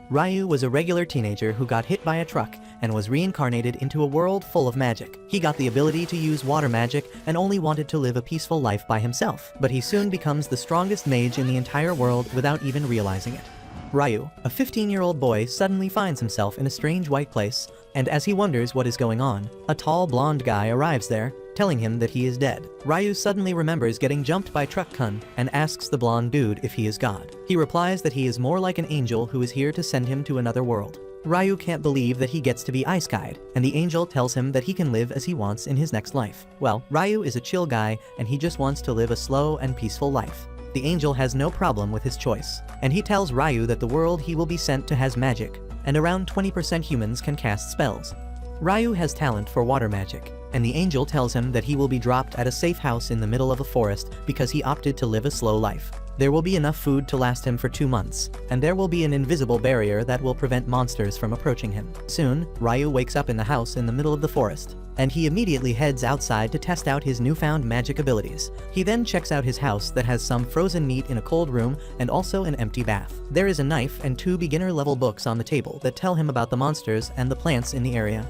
Ryu was a regular teenager who got hit by a truck and was reincarnated into a world full of magic. He got the ability to use water magic and only wanted to live a peaceful life by himself, but he soon becomes the strongest mage in the entire world without even realizing it. Ryu, a 15-year-old boy, suddenly finds himself in a strange white place, and as he wonders what is going on, a tall blonde guy arrives there, telling him that he is dead. Ryu suddenly remembers getting jumped by Truck Kun and asks the blonde dude if he is God. He replies that he is more like an angel who is here to send him to another world. Ryu can't believe that he gets to be Ice Guide, and the angel tells him that he can live as he wants in his next life. Well, Ryu is a chill guy and he just wants to live a slow and peaceful life. The angel has no problem with his choice, and he tells Ryu that the world he will be sent to has magic, and around 20% humans can cast spells. Ryu has talent for water magic, and the angel tells him that he will be dropped at a safe house in the middle of a forest because he opted to live a slow life. There will be enough food to last him for 2 months, and there will be an invisible barrier that will prevent monsters from approaching him. Soon, Ryu wakes up in the house in the middle of the forest, and he immediately heads outside to test out his newfound magic abilities. He then checks out his house that has some frozen meat in a cold room and also an empty bath. There is a knife and 2 beginner-level books on the table that tell him about the monsters and the plants in the area.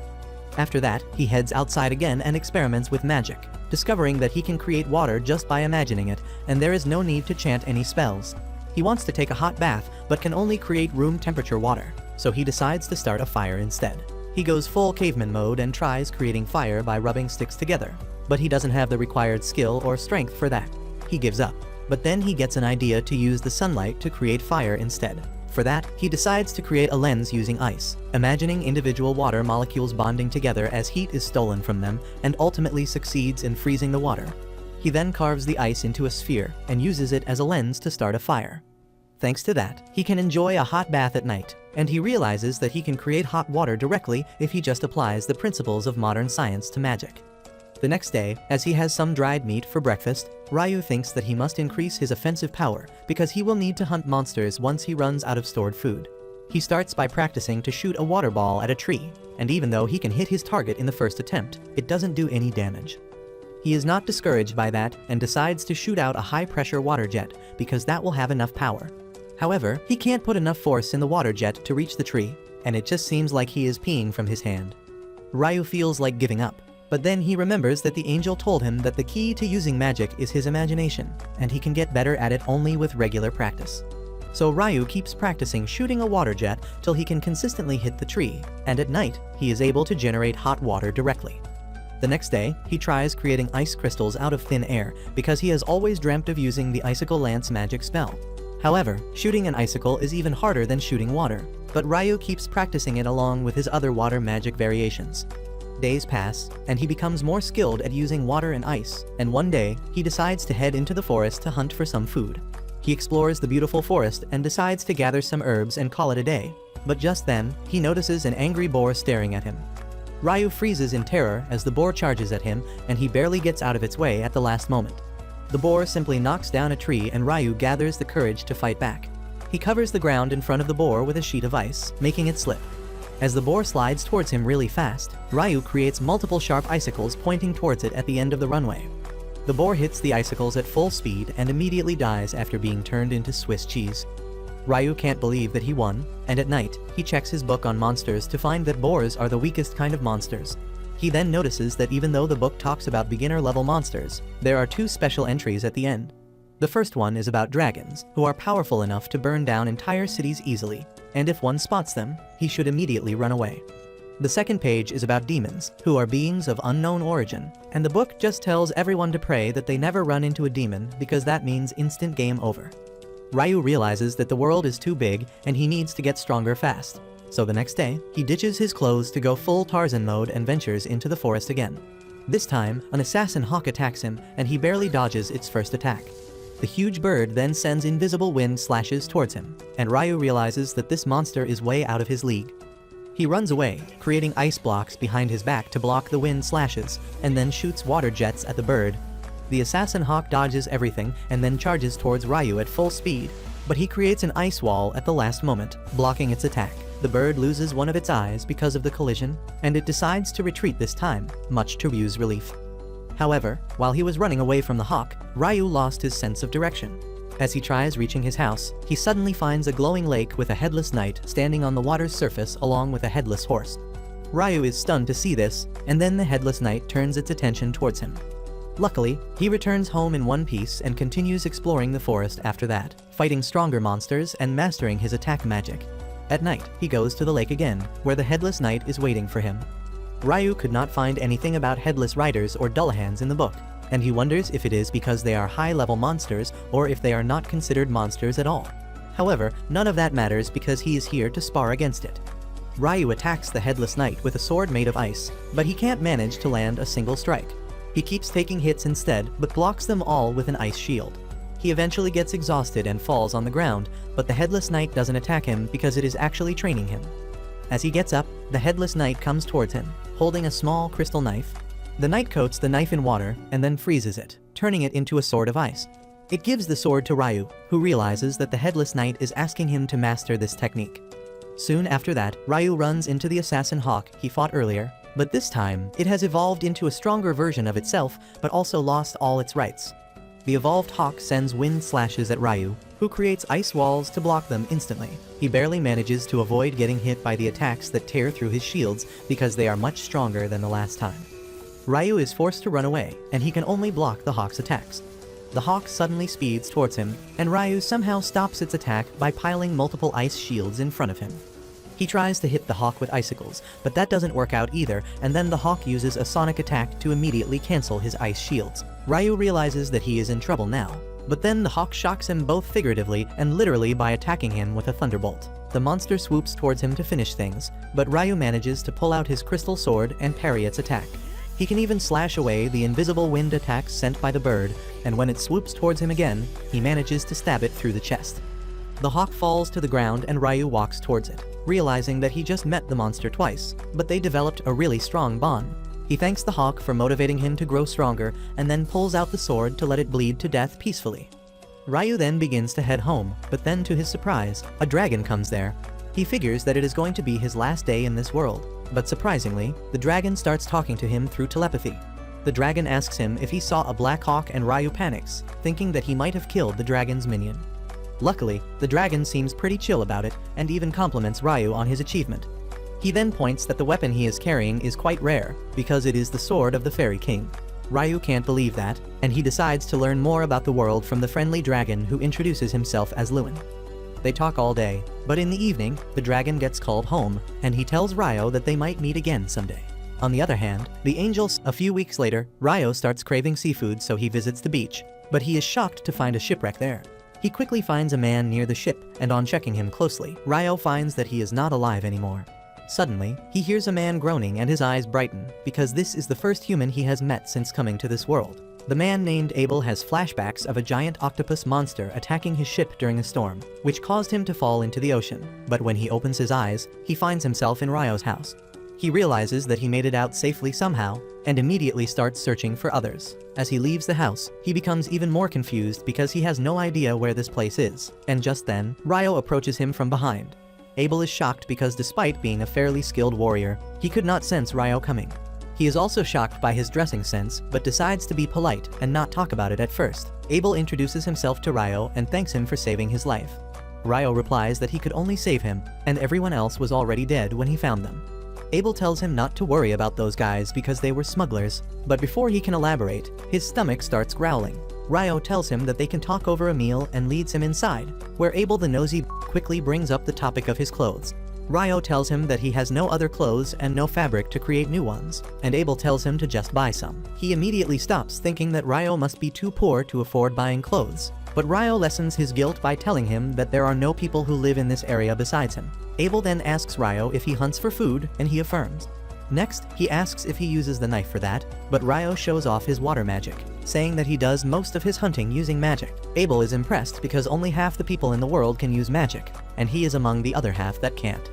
After that, he heads outside again and experiments with magic, discovering that he can create water just by imagining it, and there is no need to chant any spells. He wants to take a hot bath, but can only create room temperature water, so he decides to start a fire instead. He goes full caveman mode and tries creating fire by rubbing sticks together, but he doesn't have the required skill or strength for that. He gives up, but then he gets an idea to use the sunlight to create fire instead. For that, he decides to create a lens using ice, imagining individual water molecules bonding together as heat is stolen from them, and ultimately succeeds in freezing the water. He then carves the ice into a sphere and uses it as a lens to start a fire. Thanks to that, he can enjoy a hot bath at night, and he realizes that he can create hot water directly if he just applies the principles of modern science to magic. The next day, as he has some dried meat for breakfast, Ryu thinks that he must increase his offensive power because he will need to hunt monsters once he runs out of stored food. He starts by practicing to shoot a water ball at a tree, and even though he can hit his target in the first attempt, it doesn't do any damage. He is not discouraged by that and decides to shoot out a high-pressure water jet because that will have enough power. However, he can't put enough force in the water jet to reach the tree, and it just seems like he is peeing from his hand. Ryu feels like giving up. But then he remembers that the angel told him that the key to using magic is his imagination, and he can get better at it only with regular practice. So Ryu keeps practicing shooting a water jet till he can consistently hit the tree, and at night, he is able to generate hot water directly. The next day, he tries creating ice crystals out of thin air because he has always dreamt of using the Icicle Lance magic spell. However, shooting an icicle is even harder than shooting water, but Ryu keeps practicing it along with his other water magic variations. Days pass, and he becomes more skilled at using water and ice, and one day, he decides to head into the forest to hunt for some food. He explores the beautiful forest and decides to gather some herbs and call it a day, but just then, he notices an angry boar staring at him. Ryu freezes in terror as the boar charges at him, and he barely gets out of its way at the last moment. The boar simply knocks down a tree and Ryu gathers the courage to fight back. He covers the ground in front of the boar with a sheet of ice, making it slip. As the boar slides towards him really fast, Ryu creates multiple sharp icicles pointing towards it at the end of the runway. The boar hits the icicles at full speed and immediately dies after being turned into Swiss cheese. Ryu can't believe that he won, and at night, he checks his book on monsters to find that boars are the weakest kind of monsters. He then notices that even though the book talks about beginner-level monsters, there are 2 special entries at the end. The first one is about dragons, who are powerful enough to burn down entire cities easily, and if one spots them, he should immediately run away. The second page is about demons, who are beings of unknown origin, and the book just tells everyone to pray that they never run into a demon because that means instant game over. Ryu realizes that the world is too big and he needs to get stronger fast. So the next day, he ditches his clothes to go full Tarzan mode and ventures into the forest again. This time, an assassin hawk attacks him and he barely dodges its first attack. The huge bird then sends invisible wind slashes towards him, and Ryu realizes that this monster is way out of his league. He runs away, creating ice blocks behind his back to block the wind slashes, and then shoots water jets at the bird. The assassin hawk dodges everything and then charges towards Ryu at full speed, but he creates an ice wall at the last moment, blocking its attack. The bird loses one of its eyes because of the collision, and it decides to retreat this time, much to Ryu's relief. However, while he was running away from the hawk, Ryu lost his sense of direction. As he tries reaching his house, he suddenly finds a glowing lake with a headless knight standing on the water's surface along with a headless horse. Ryou is stunned to see this, and then the headless knight turns its attention towards him. Luckily, he returns home in one piece and continues exploring the forest after that, fighting stronger monsters and mastering his attack magic. At night, he goes to the lake again, where the headless knight is waiting for him. Ryou could not find anything about headless riders or dullahans in the book, and he wonders if it is because they are high-level monsters or if they are not considered monsters at all. However, none of that matters because he is here to spar against it. Ryou attacks the headless knight with a sword made of ice, but he can't manage to land a single strike. He keeps taking hits instead, but blocks them all with an ice shield. He eventually gets exhausted and falls on the ground, but the headless knight doesn't attack him because it is actually training him. As he gets up, the headless knight comes towards him, holding a small crystal knife. The knight coats the knife in water and then freezes it, turning it into a sword of ice. It gives the sword to Ryou, who realizes that the headless knight is asking him to master this technique. Soon after that, Ryou runs into the assassin hawk he fought earlier, but this time, it has evolved into a stronger version of itself, but also lost all its rights. The evolved hawk sends wind slashes at Ryou, who creates ice walls to block them instantly. He barely manages to avoid getting hit by the attacks that tear through his shields because they are much stronger than the last time. Ryou is forced to run away, and he can only block the hawk's attacks. The hawk suddenly speeds towards him, and Ryou somehow stops its attack by piling multiple ice shields in front of him. He tries to hit the hawk with icicles, but that doesn't work out either, and then the hawk uses a sonic attack to immediately cancel his ice shields. Ryou realizes that he is in trouble now, but then the hawk shocks him both figuratively and literally by attacking him with a thunderbolt. The monster swoops towards him to finish things, but Ryou manages to pull out his crystal sword and parry its attack. He can even slash away the invisible wind attacks sent by the bird, and when it swoops towards him again, he manages to stab it through the chest. The hawk falls to the ground and Ryou walks towards it, realizing that he just met the monster twice, but they developed a really strong bond. He thanks the hawk for motivating him to grow stronger and then pulls out the sword to let it bleed to death peacefully. Ryou then begins to head home, but then to his surprise, a dragon comes there. He figures that it is going to be his last day in this world, but surprisingly, the dragon starts talking to him through telepathy. The dragon asks him if he saw a black hawk and Ryou panics, thinking that he might have killed the dragon's minion. Luckily, the dragon seems pretty chill about it and even compliments Ryou on his achievement. He then points that the weapon he is carrying is quite rare, because it is the sword of the Fairy King. Ryou can't believe that, and he decides to learn more about the world from the friendly dragon who introduces himself as Lewin. They talk all day, but in the evening, the dragon gets called home, and he tells Ryou that they might meet again someday. On the other hand, the angels. A few weeks later, Ryou starts craving seafood, so he visits the beach, but he is shocked to find a shipwreck there. He quickly finds a man near the ship, and on checking him closely, Ryou finds that he is not alive anymore. Suddenly, he hears a man groaning and his eyes brighten, because this is the first human he has met since coming to this world. The man named Abel has flashbacks of a giant octopus monster attacking his ship during a storm, which caused him to fall into the ocean. But when he opens his eyes, he finds himself in Ryou's house. He realizes that he made it out safely somehow, and immediately starts searching for others. As he leaves the house, he becomes even more confused because he has no idea where this place is. And just then, Ryou approaches him from behind. Abel is shocked because despite being a fairly skilled warrior, he could not sense Ryou coming. He is also shocked by his dressing sense, but decides to be polite and not talk about it at first. Abel introduces himself to Ryou and thanks him for saving his life. Ryou replies that he could only save him, and everyone else was already dead when he found them. Abel tells him not to worry about those guys because they were smugglers, but before he can elaborate, his stomach starts growling. Ryou tells him that they can talk over a meal and leads him inside, where Abel the nosy quickly brings up the topic of his clothes. Ryou tells him that he has no other clothes and no fabric to create new ones, and Abel tells him to just buy some. He immediately stops, thinking that Ryou must be too poor to afford buying clothes. But Ryou lessens his guilt by telling him that there are no people who live in this area besides him. Abel then asks Ryou if he hunts for food, and he affirms. Next, he asks if he uses the knife for that, but Ryou shows off his water magic, saying that he does most of his hunting using magic. Abel is impressed because only half the people in the world can use magic, and he is among the other half that can't.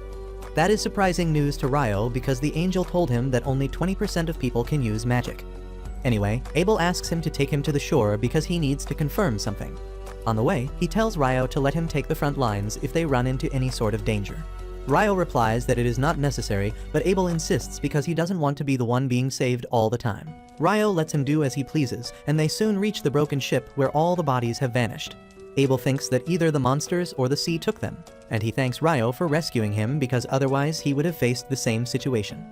That is surprising news to Ryou because the angel told him that only 20% of people can use magic. Anyway, Abel asks him to take him to the shore because he needs to confirm something. On the way, he tells Ryou to let him take the front lines if they run into any sort of danger. Ryou replies that it is not necessary, but Abel insists because he doesn't want to be the one being saved all the time. Ryou lets him do as he pleases, and they soon reach the broken ship where all the bodies have vanished. Abel thinks that either the monsters or the sea took them, and he thanks Ryou for rescuing him because otherwise he would have faced the same situation.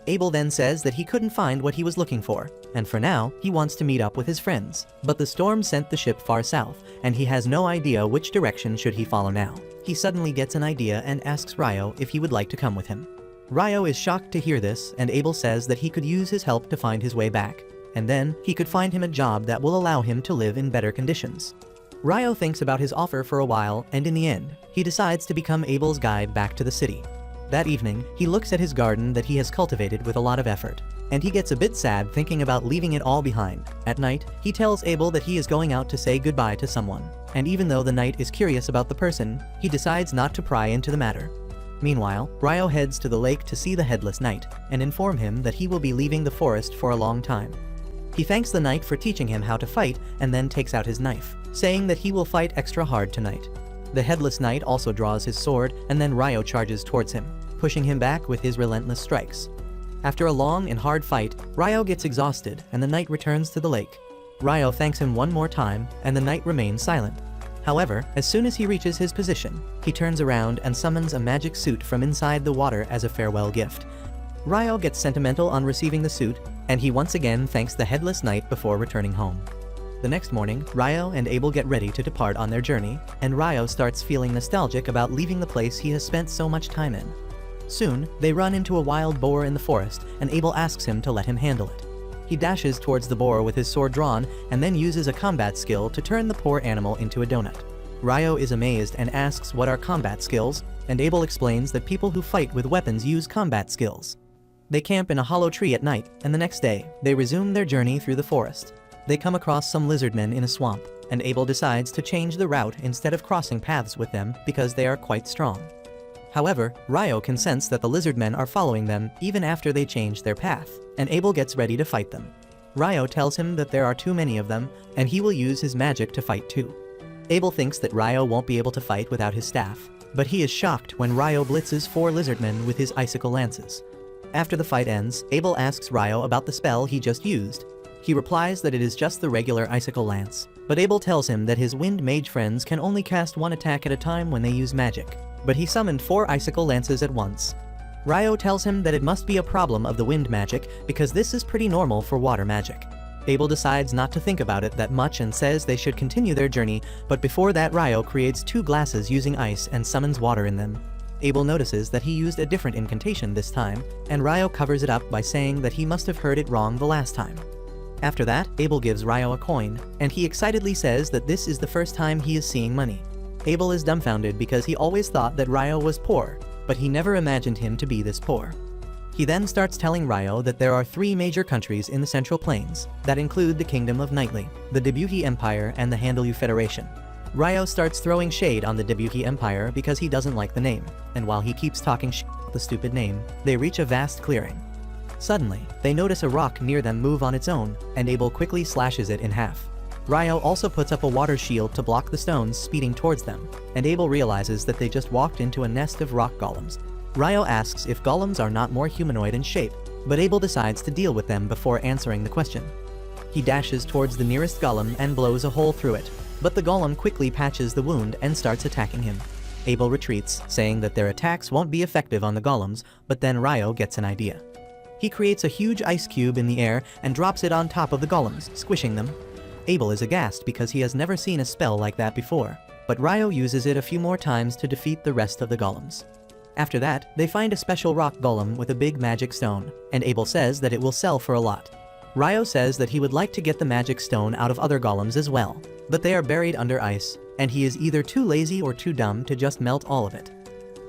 Abel then says that he couldn't find what he was looking for, and for now, he wants to meet up with his friends. But the storm sent the ship far south, and he has no idea which direction should he follow now. He suddenly gets an idea and asks Ryou if he would like to come with him. Ryou is shocked to hear this, and Abel says that he could use his help to find his way back, and then he could find him a job that will allow him to live in better conditions. Ryou thinks about his offer for a while, and in the end, he decides to become Abel's guide back to the city. That evening, he looks at his garden that he has cultivated with a lot of effort, and he gets a bit sad thinking about leaving it all behind. At night, he tells Abel that he is going out to say goodbye to someone, and even though the knight is curious about the person, he decides not to pry into the matter. Meanwhile, Ryou heads to the lake to see the headless knight, and inform him that he will be leaving the forest for a long time. He thanks the knight for teaching him how to fight, and then takes out his knife, saying that he will fight extra hard tonight. The headless knight also draws his sword, and then Ryou charges towards him, pushing him back with his relentless strikes. After a long and hard fight, Ryou gets exhausted, and the knight returns to the lake. Ryou thanks him one more time, and the knight remains silent. However, as soon as he reaches his position, he turns around and summons a magic suit from inside the water as a farewell gift. Ryou gets sentimental on receiving the suit, and he once again thanks the headless knight before returning home. The next morning, Ryou and Abel get ready to depart on their journey, and Ryou starts feeling nostalgic about leaving the place he has spent so much time in. Soon, they run into a wild boar in the forest, and Abel asks him to let him handle it. He dashes towards the boar with his sword drawn, and then uses a combat skill to turn the poor animal into a donut. Ryou is amazed and asks what are combat skills, and Abel explains that people who fight with weapons use combat skills. They camp in a hollow tree at night, and the next day, they resume their journey through the forest. They come across some lizardmen in a swamp, and Abel decides to change the route instead of crossing paths with them because they are quite strong. However, Ryou can sense that the lizardmen are following them even after they change their path, and Abel gets ready to fight them. Ryou tells him that there are too many of them, and he will use his magic to fight too. Abel thinks that Ryou won't be able to fight without his staff, but he is shocked when Ryou blitzes 4 lizardmen with his icicle lances. After the fight ends, Abel asks Ryou about the spell he just used. He replies that it is just the regular icicle lance, but Abel tells him that his wind mage friends can only cast 1 attack at a time when they use magic, but he summoned 4 icicle lances at once. Ryou tells him that it must be a problem of the wind magic because this is pretty normal for water magic. Abel decides not to think about it that much and says they should continue their journey, but before that Ryou creates 2 glasses using ice and summons water in them. Abel notices that he used a different incantation this time, and Ryou covers it up by saying that he must have heard it wrong the last time. After that, Abel gives Ryou a coin, and he excitedly says that this is the first time he is seeing money. Abel is dumbfounded because he always thought that Ryou was poor, but he never imagined him to be this poor. He then starts telling Ryou that there are 3 major countries in the Central Plains that include the Kingdom of Nightly, the Debuhi Empire, and the Handelu Federation. Ryou starts throwing shade on the Debuhi Empire because he doesn't like the name, and while he keeps talking about the stupid name, they reach a vast clearing. Suddenly, they notice a rock near them move on its own, and Abel quickly slashes it in half. Ryou also puts up a water shield to block the stones speeding towards them, and Abel realizes that they just walked into a nest of rock golems. Ryou asks if golems are not more humanoid in shape, but Abel decides to deal with them before answering the question. He dashes towards the nearest golem and blows a hole through it, but the golem quickly patches the wound and starts attacking him. Abel retreats, saying that their attacks won't be effective on the golems, but then Ryou gets an idea. He creates a huge ice cube in the air and drops it on top of the golems, squishing them. Abel is aghast because he has never seen a spell like that before, but Ryou uses it a few more times to defeat the rest of the golems. After that, they find a special rock golem with a big magic stone, and Abel says that it will sell for a lot. Ryou says that he would like to get the magic stone out of other golems as well, but they are buried under ice, and he is either too lazy or too dumb to just melt all of it.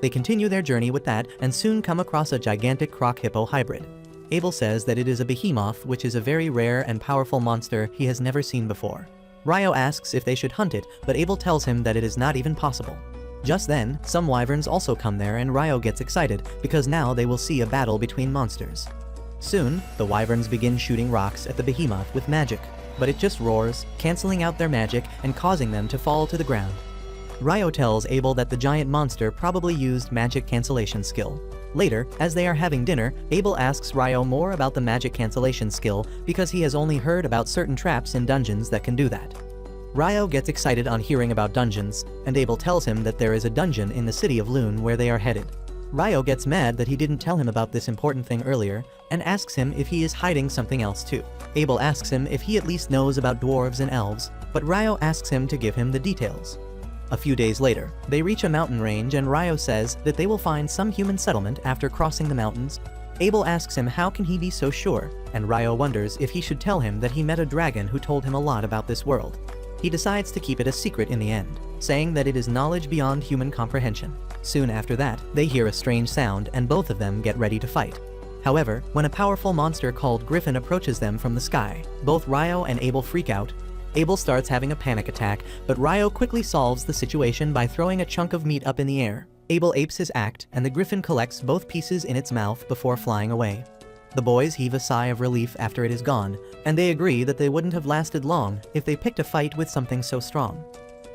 They continue their journey with that and soon come across a gigantic croc-hippo hybrid. Abel says that it is a behemoth, which is a very rare and powerful monster he has never seen before. Ryou asks if they should hunt it, but Abel tells him that it is not even possible. Just then, some wyverns also come there and Ryou gets excited because now they will see a battle between monsters. Soon, the wyverns begin shooting rocks at the behemoth with magic, but it just roars, cancelling out their magic and causing them to fall to the ground. Ryou tells Abel that the giant monster probably used magic cancellation skill. Later, as they are having dinner, Abel asks Ryou more about the magic cancellation skill because he has only heard about certain traps in dungeons that can do that. Ryou gets excited on hearing about dungeons, and Abel tells him that there is a dungeon in the city of Lune where they are headed. Ryou gets mad that he didn't tell him about this important thing earlier, and asks him if he is hiding something else too. Abel asks him if he at least knows about dwarves and elves, but Ryou asks him to give him the details. A few days later, they reach a mountain range and Ryou says that they will find some human settlement after crossing the mountains. Abel asks him how can he be so sure, and Ryou wonders if he should tell him that he met a dragon who told him a lot about this world. He decides to keep it a secret in the end, saying that it is knowledge beyond human comprehension. Soon after that, they hear a strange sound and both of them get ready to fight. However, when a powerful monster called Griffin approaches them from the sky, both Ryou and Abel freak out. Abel starts having a panic attack, but Ryou quickly solves the situation by throwing a chunk of meat up in the air. Abel apes his act, and the Griffin collects both pieces in its mouth before flying away. The boys heave a sigh of relief after it is gone, and they agree that they wouldn't have lasted long if they picked a fight with something so strong.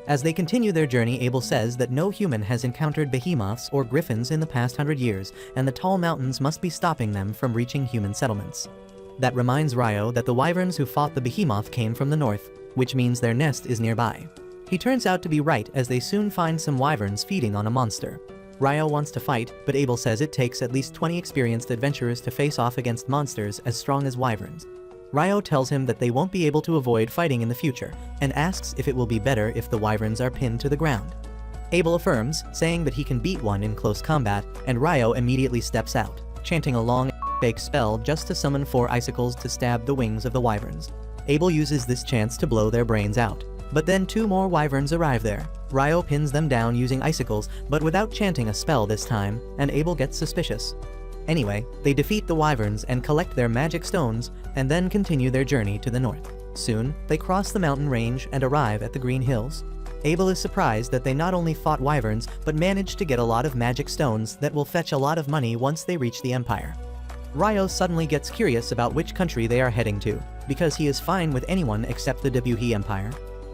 As they continue their journey, Abel says that no human has encountered behemoths or griffins in the past 100 years, and the tall mountains must be stopping them from reaching human settlements. That reminds Ryou that the wyverns who fought the behemoth came from the north, which means their nest is nearby. He turns out to be right as they soon find some wyverns feeding on a monster. Ryou wants to fight, but Abel says it takes at least 20 experienced adventurers to face off against monsters as strong as wyverns. Ryou tells him that they won't be able to avoid fighting in the future, and asks if it will be better if the wyverns are pinned to the ground. Abel affirms, saying that he can beat one in close combat, and Ryou immediately steps out, chanting a long fake spell just to summon 4 icicles to stab the wings of the wyverns. Abel uses this chance to blow their brains out. But then 2 more wyverns arrive there. Ryou pins them down using icicles, but without chanting a spell this time, and Abel gets suspicious. Anyway, they defeat the wyverns and collect their magic stones, and then continue their journey to the north. Soon, they cross the mountain range and arrive at the Green Hills. Abel is surprised that they not only fought wyverns, but managed to get a lot of magic stones that will fetch a lot of money once they reach the Empire. Ryou suddenly gets curious about which country they are heading to, because he is fine with anyone except the Debuhi Empire.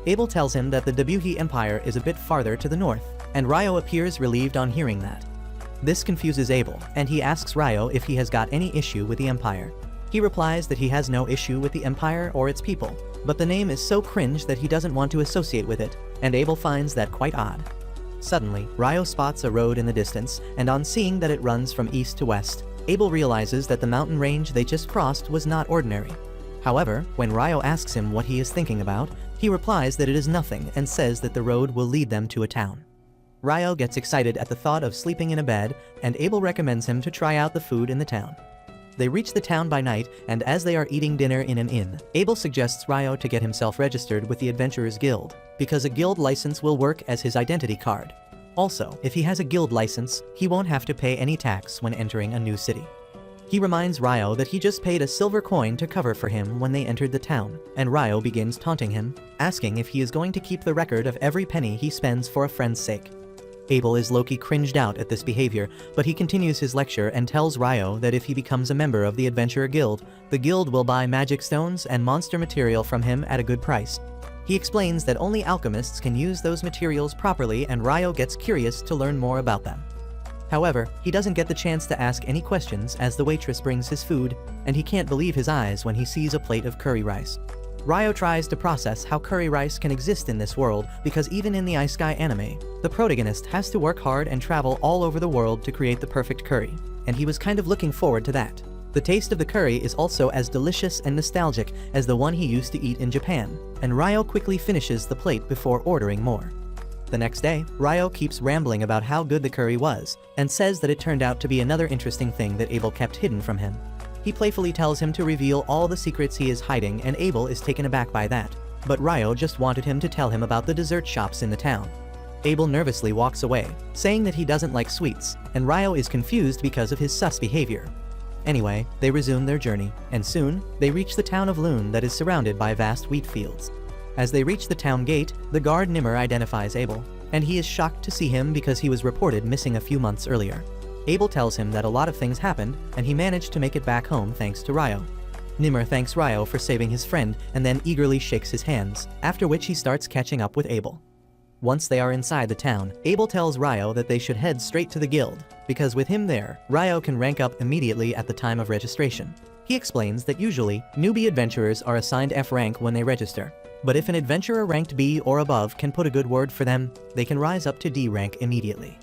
Abel tells him that the Debuhi Empire is a bit farther to the north, and Ryou appears relieved on hearing that. This confuses Abel, and he asks Ryou if he has got any issue with the Empire. He replies that he has no issue with the Empire or its people, but the name is so cringe that he doesn't want to associate with it, and Abel finds that quite odd. Suddenly, Ryou spots a road in the distance, and on seeing that it runs from east to west, Abel realizes that the mountain range they just crossed was not ordinary. However, when Ryou asks him what he is thinking about, he replies that it is nothing and says that the road will lead them to a town. Ryou gets excited at the thought of sleeping in a bed, and Abel recommends him to try out the food in the town. They reach the town by night, and as they are eating dinner in an inn, Abel suggests Ryou to get himself registered with the Adventurers Guild, because a guild license will work as his identity card. Also, if he has a guild license, he won't have to pay any tax when entering a new city. He reminds Ryou that he just paid a silver coin to cover for him when they entered the town, and Ryou begins taunting him, asking if he is going to keep the record of every penny he spends for a friend's sake. Abel is low-key cringed out at this behavior, but he continues his lecture and tells Ryou that if he becomes a member of the Adventurer Guild, the guild will buy magic stones and monster material from him at a good price. He explains that only alchemists can use those materials properly, and Ryou gets curious to learn more about them. However, he doesn't get the chance to ask any questions as the waitress brings his food, and he can't believe his eyes when he sees a plate of curry rice. Ryou tries to process how curry rice can exist in this world, because even in the Ice Sky anime, the protagonist has to work hard and travel all over the world to create the perfect curry, and he was kind of looking forward to that. The taste of the curry is also as delicious and nostalgic as the one he used to eat in Japan, and Ryou quickly finishes the plate before ordering more. The next day, Ryou keeps rambling about how good the curry was, and says that it turned out to be another interesting thing that Abel kept hidden from him. He playfully tells him to reveal all the secrets he is hiding, and Abel is taken aback by that. But Ryou just wanted him to tell him about the dessert shops in the town. Abel nervously walks away, saying that he doesn't like sweets, and Ryou is confused because of his sus behavior. Anyway, they resume their journey, and soon, they reach the town of Lune that is surrounded by vast wheat fields. As they reach the town gate, the guard Nimmer identifies Abel, and he is shocked to see him because he was reported missing a few months earlier. Abel tells him that a lot of things happened, and he managed to make it back home thanks to Ryou. Nimmer thanks Ryou for saving his friend and then eagerly shakes his hands, after which he starts catching up with Abel. Once they are inside the town, Abel tells Ryou that they should head straight to the guild, because with him there, Ryou can rank up immediately at the time of registration. He explains that usually, newbie adventurers are assigned F rank when they register. But if an adventurer ranked B or above can put a good word for them, they can rise up to D rank immediately.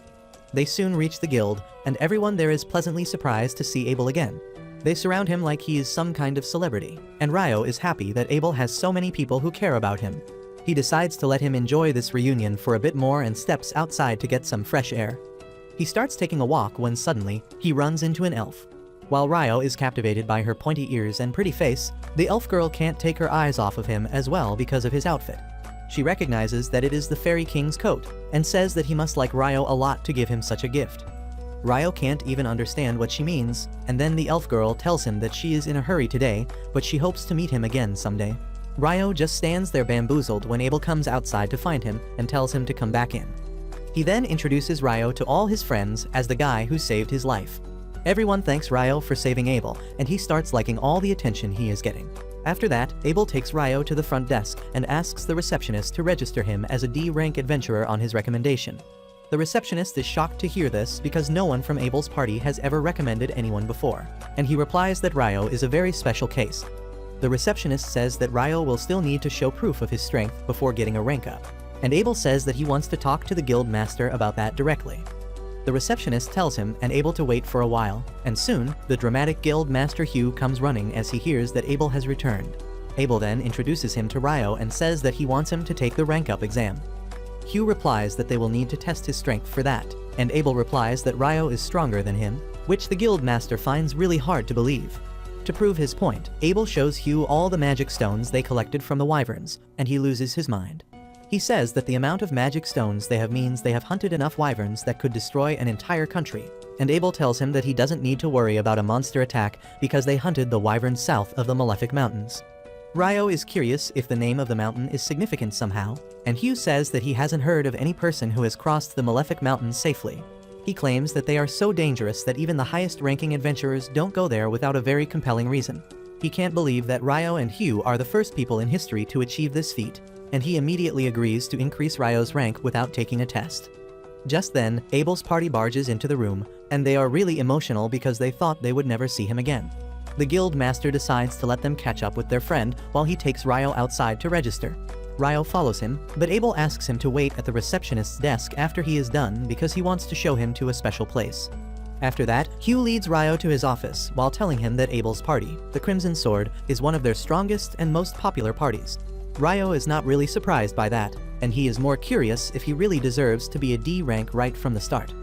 They soon reach the guild, and everyone there is pleasantly surprised to see Abel again. They surround him like he is some kind of celebrity, and Ryou is happy that Abel has so many people who care about him. He decides to let him enjoy this reunion for a bit more and steps outside to get some fresh air. He starts taking a walk when suddenly, he runs into an elf. While Ryou is captivated by her pointy ears and pretty face, the elf girl can't take her eyes off of him as well because of his outfit. She recognizes that it is the Fairy King's coat, and says that he must like Ryou a lot to give him such a gift. Ryou can't even understand what she means, and then the elf girl tells him that she is in a hurry today, but she hopes to meet him again someday. Ryou just stands there bamboozled when Abel comes outside to find him and tells him to come back in. He then introduces Ryou to all his friends as the guy who saved his life. Everyone thanks Ryou for saving Abel, and he starts liking all the attention he is getting. After that, Abel takes Ryou to the front desk and asks the receptionist to register him as a D-rank adventurer on his recommendation. The receptionist is shocked to hear this because no one from Abel's party has ever recommended anyone before, and he replies that Ryou is a very special case. The receptionist says that Ryou will still need to show proof of his strength before getting a rank up, and Abel says that he wants to talk to the guild master about that directly. The receptionist tells him and Abel to wait for a while, and soon, the dramatic guild master Ryou comes running as he hears that Abel has returned. Abel then introduces him to Ryou and says that he wants him to take the rank up exam. Ryou replies that they will need to test his strength for that, and Abel replies that Ryou is stronger than him, which the guild master finds really hard to believe. To prove his point, Abel shows Ryou all the magic stones they collected from the wyverns, and he loses his mind. He says that the amount of magic stones they have means they have hunted enough wyverns that could destroy an entire country, and Abel tells him that he doesn't need to worry about a monster attack because they hunted the wyverns south of the Malefic Mountains. Ryou is curious if the name of the mountain is significant somehow, and Ryou says that he hasn't heard of any person who has crossed the Malefic Mountains safely. He claims that they are so dangerous that even the highest-ranking adventurers don't go there without a very compelling reason. He can't believe that Ryou and Ryou are the first people in history to achieve this feat, and he immediately agrees to increase Ryou's rank without taking a test. Just then, Abel's party barges into the room, and they are really emotional because they thought they would never see him again. The guild master decides to let them catch up with their friend while he takes Ryou outside to register. Ryou follows him, but Abel asks him to wait at the receptionist's desk after he is done because he wants to show him to a special place. After that, Ryou leads Ryou to his office while telling him that Abel's party, the Crimson Sword, is one of their strongest and most popular parties. Ryou is not really surprised by that, and he is more curious if he really deserves to be a D rank right from the start.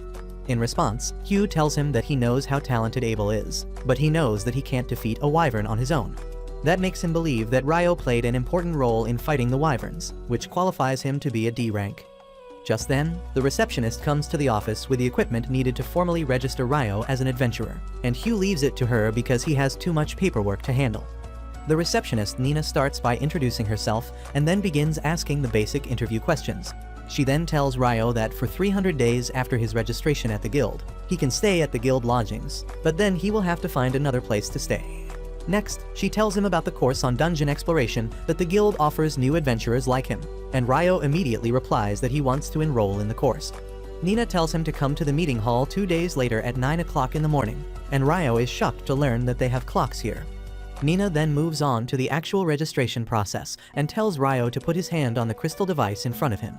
In response, Ryou tells him that he knows how talented Abel is, but he knows that he can't defeat a wyvern on his own. That makes him believe that Ryou played an important role in fighting the wyverns, which qualifies him to be a D rank. Just then, the receptionist comes to the office with the equipment needed to formally register Ryou as an adventurer, and Ryou leaves it to her because he has too much paperwork to handle. The receptionist Nina starts by introducing herself and then begins asking the basic interview questions. She then tells Ryou that for 300 days after his registration at the guild, he can stay at the guild lodgings, but then he will have to find another place to stay. Next, she tells him about the course on dungeon exploration that the guild offers new adventurers like him, and Ryou immediately replies that he wants to enroll in the course. Nina tells him to come to the meeting hall 2 days later at 9 o'clock in the morning, and Ryou is shocked to learn that they have clocks here. Nina then moves on to the actual registration process and tells Ryou to put his hand on the crystal device in front of him.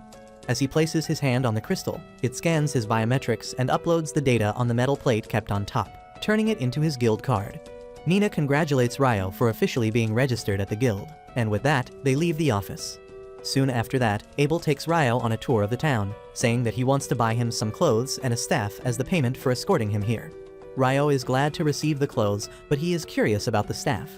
As he places his hand on the crystal, it scans his biometrics and uploads the data on the metal plate kept on top, turning it into his guild card. Nina congratulates Ryou for officially being registered at the guild, and with that, they leave the office. Soon after that, Abel takes Ryou on a tour of the town, saying that he wants to buy him some clothes and a staff as the payment for escorting him here. Ryou is glad to receive the clothes, but he is curious about the staff.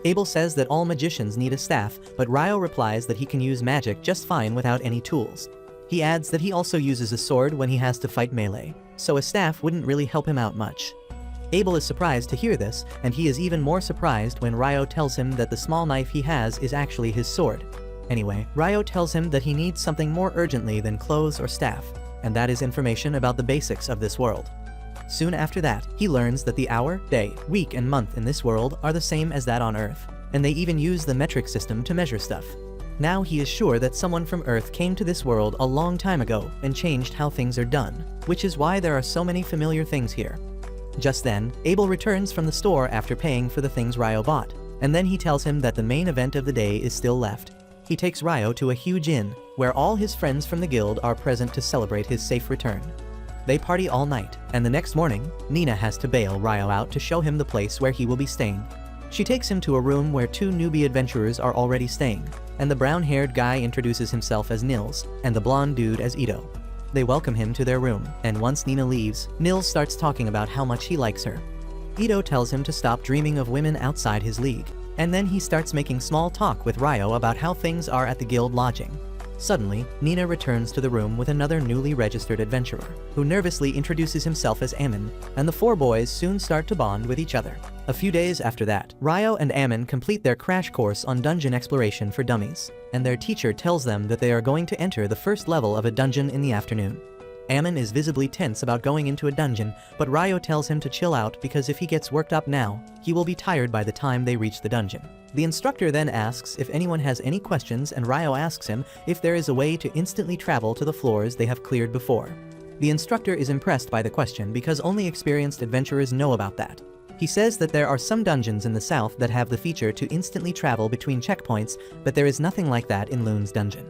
Abel says that all magicians need a staff, but Ryou replies that he can use magic just fine without any tools. He adds that he also uses a sword when he has to fight melee, so a staff wouldn't really help him out much. Abel is surprised to hear this, and he is even more surprised when Ryou tells him that the small knife he has is actually his sword. Anyway, Ryou tells him that he needs something more urgently than clothes or staff, and that is information about the basics of this world. Soon after that, he learns that the hour, day, week, and month in this world are the same as that on Earth, and they even use the metric system to measure stuff. Now he is sure that someone from Earth came to this world a long time ago and changed how things are done, which is why there are so many familiar things here. Just then, Abel returns from the store after paying for the things Ryou bought, and then he tells him that the main event of the day is still left. He takes Ryou to a huge inn, where all his friends from the guild are present to celebrate his safe return. They party all night, and the next morning, Nina has to bail Ryou out to show him the place where he will be staying. She takes him to a room where two newbie adventurers are already staying, and the brown-haired guy introduces himself as Nils, and the blonde dude as Ito. They welcome him to their room, and once Nina leaves, Nils starts talking about how much he likes her. Ito tells him to stop dreaming of women outside his league, and then he starts making small talk with Ryou about how things are at the guild lodging. Suddenly, Nina returns to the room with another newly registered adventurer, who nervously introduces himself as Ammon, and the four boys soon start to bond with each other. A few days after that, Ryou and Ammon complete their crash course on dungeon exploration for dummies, and their teacher tells them that they are going to enter the first level of a dungeon in the afternoon. Ammon is visibly tense about going into a dungeon, but Ryou tells him to chill out because if he gets worked up now, he will be tired by the time they reach the dungeon. The instructor then asks if anyone has any questions, and Ryou asks him if there is a way to instantly travel to the floors they have cleared before. The instructor is impressed by the question because only experienced adventurers know about that. He says that there are some dungeons in the south that have the feature to instantly travel between checkpoints, but there is nothing like that in Loon's dungeon.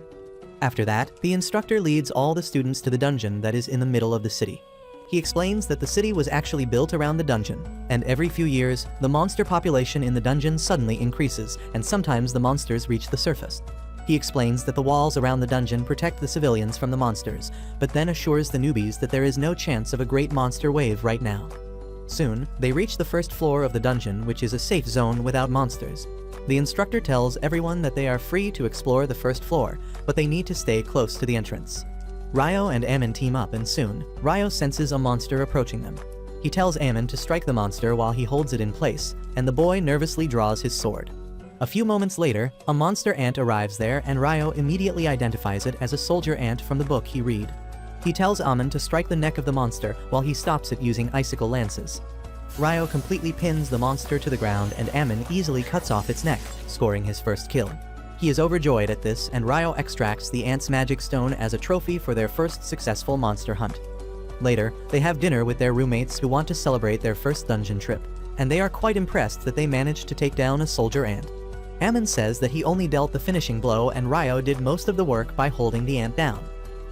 After that, the instructor leads all the students to the dungeon that is in the middle of the city. He explains that the city was actually built around the dungeon, and every few years, the monster population in the dungeon suddenly increases, and sometimes the monsters reach the surface. He explains that the walls around the dungeon protect the civilians from the monsters, but then assures the newbies that there is no chance of a great monster wave right now. Soon, they reach the first floor of the dungeon, which is a safe zone without monsters. The instructor tells everyone that they are free to explore the first floor, but they need to stay close to the entrance. Ryou and Ammon team up, and soon, Ryou senses a monster approaching them. He tells Ammon to strike the monster while he holds it in place, and the boy nervously draws his sword. A few moments later, a monster ant arrives there, and Ryou immediately identifies it as a soldier ant from the book he read. He tells Ammon to strike the neck of the monster while he stops it using icicle lances. Ryou completely pins the monster to the ground, and Ammon easily cuts off its neck, scoring his first kill. He is overjoyed at this, and Ryou extracts the ant's magic stone as a trophy for their first successful monster hunt. Later, they have dinner with their roommates who want to celebrate their first dungeon trip, and they are quite impressed that they managed to take down a soldier ant. Ammon says that he only dealt the finishing blow, and Ryou did most of the work by holding the ant down.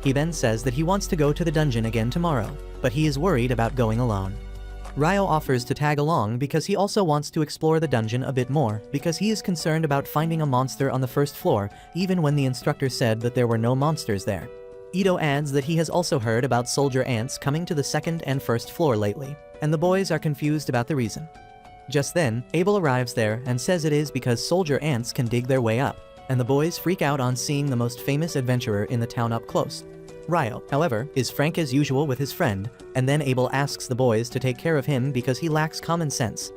He then says that he wants to go to the dungeon again tomorrow, but he is worried about going alone. Ryou offers to tag along because he also wants to explore the dungeon a bit more, because he is concerned about finding a monster on the first floor, even when the instructor said that there were no monsters there. Ito adds that he has also heard about soldier ants coming to the second and first floor lately, and the boys are confused about the reason. Just then, Abel arrives there and says it is because soldier ants can dig their way up, and the boys freak out on seeing the most famous adventurer in the town up close. Ryou, however, is frank as usual with his friend, and then Abel asks the boys to take care of him because he lacks common sense.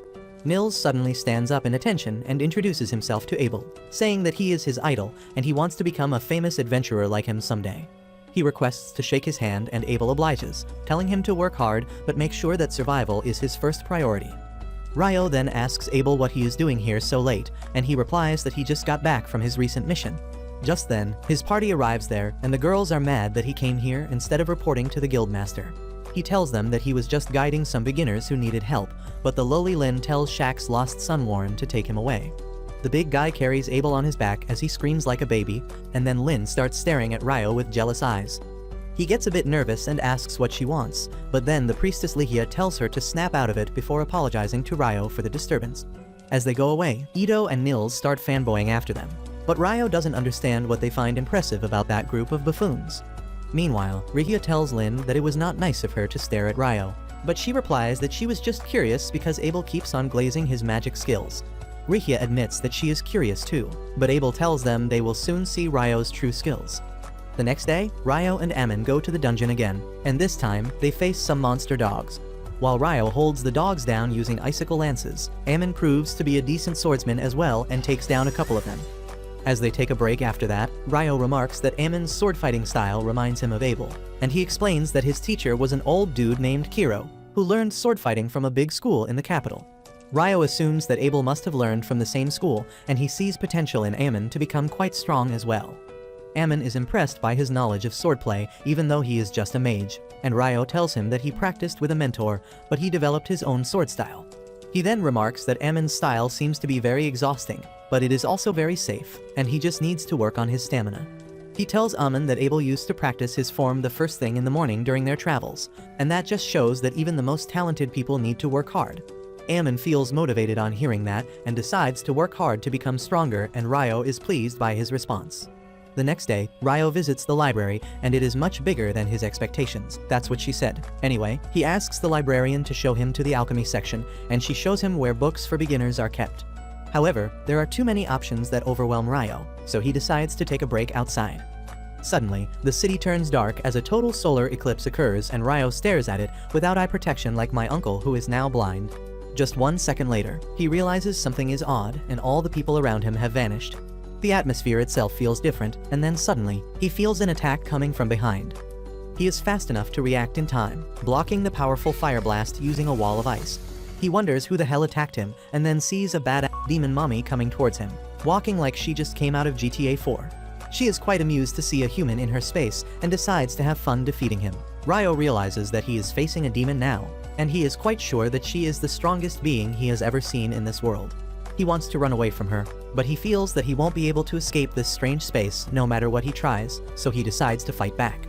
Nils suddenly stands up in attention and introduces himself to Abel, saying that he is his idol and he wants to become a famous adventurer like him someday. He requests to shake his hand, and Abel obliges, telling him to work hard but make sure that survival is his first priority. Ryou then asks Abel what he is doing here so late, and he replies that he just got back from his recent mission. Just then, his party arrives there, and the girls are mad that he came here instead of reporting to the guildmaster. He tells them that he was just guiding some beginners who needed help, but the lowly Lin tells Shaq's lost son Warren to take him away. The big guy carries Abel on his back as he screams like a baby, and then Lin starts staring at Ryou with jealous eyes. He gets a bit nervous and asks what she wants, but then the priestess Lihia tells her to snap out of it before apologizing to Ryou for the disturbance. As they go away, Ito and Nils start fanboying after them. But Ryou doesn't understand what they find impressive about that group of buffoons. Meanwhile, Ryou tells Lin that it was not nice of her to stare at Ryou, but she replies that she was just curious because Abel keeps on glazing his magic skills. Ryou admits that she is curious too, but Abel tells them they will soon see Ryou's true skills. The next day, Ryou and Ammon go to the dungeon again, and this time, they face some monster dogs. While Ryou holds the dogs down using icicle lances, Ammon proves to be a decent swordsman as well and takes down a couple of them. As they take a break after that, Ryou remarks that Ammon's sword-fighting style reminds him of Abel, and he explains that his teacher was an old dude named Kiro, who learned sword-fighting from a big school in the capital. Ryou assumes that Abel must have learned from the same school, and he sees potential in Ammon to become quite strong as well. Ammon is impressed by his knowledge of swordplay, even though he is just a mage, and Ryou tells him that he practiced with a mentor, but he developed his own sword style. He then remarks that Ammon's style seems to be very exhausting, but it is also very safe, and he just needs to work on his stamina. He tells Ammon that Abel used to practice his form the first thing in the morning during their travels, and that just shows that even the most talented people need to work hard. Ammon feels motivated on hearing that and decides to work hard to become stronger, and Ryou is pleased by his response. The next day, Ryou visits the library, and it is much bigger than his expectations. That's what she said. Anyway, he asks the librarian to show him to the alchemy section, and she shows him where books for beginners are kept. However, there are too many options that overwhelm Ryou, so he decides to take a break outside. Suddenly, the city turns dark as a total solar eclipse occurs, and Ryou stares at it without eye protection like my uncle who is now blind. Just 1 second later, he realizes something is odd, and all the people around him have vanished. The atmosphere itself feels different, and then suddenly, he feels an attack coming from behind. He is fast enough to react in time, blocking the powerful fire blast using a wall of ice. He wonders who the hell attacked him, and then sees a badass demon mommy coming towards him, walking like she just came out of GTA 4. She is quite amused to see a human in her space, and decides to have fun defeating him. Ryou realizes that he is facing a demon now, and he is quite sure that she is the strongest being he has ever seen in this world. He wants to run away from her, but he feels that he won't be able to escape this strange space no matter what he tries, so he decides to fight back.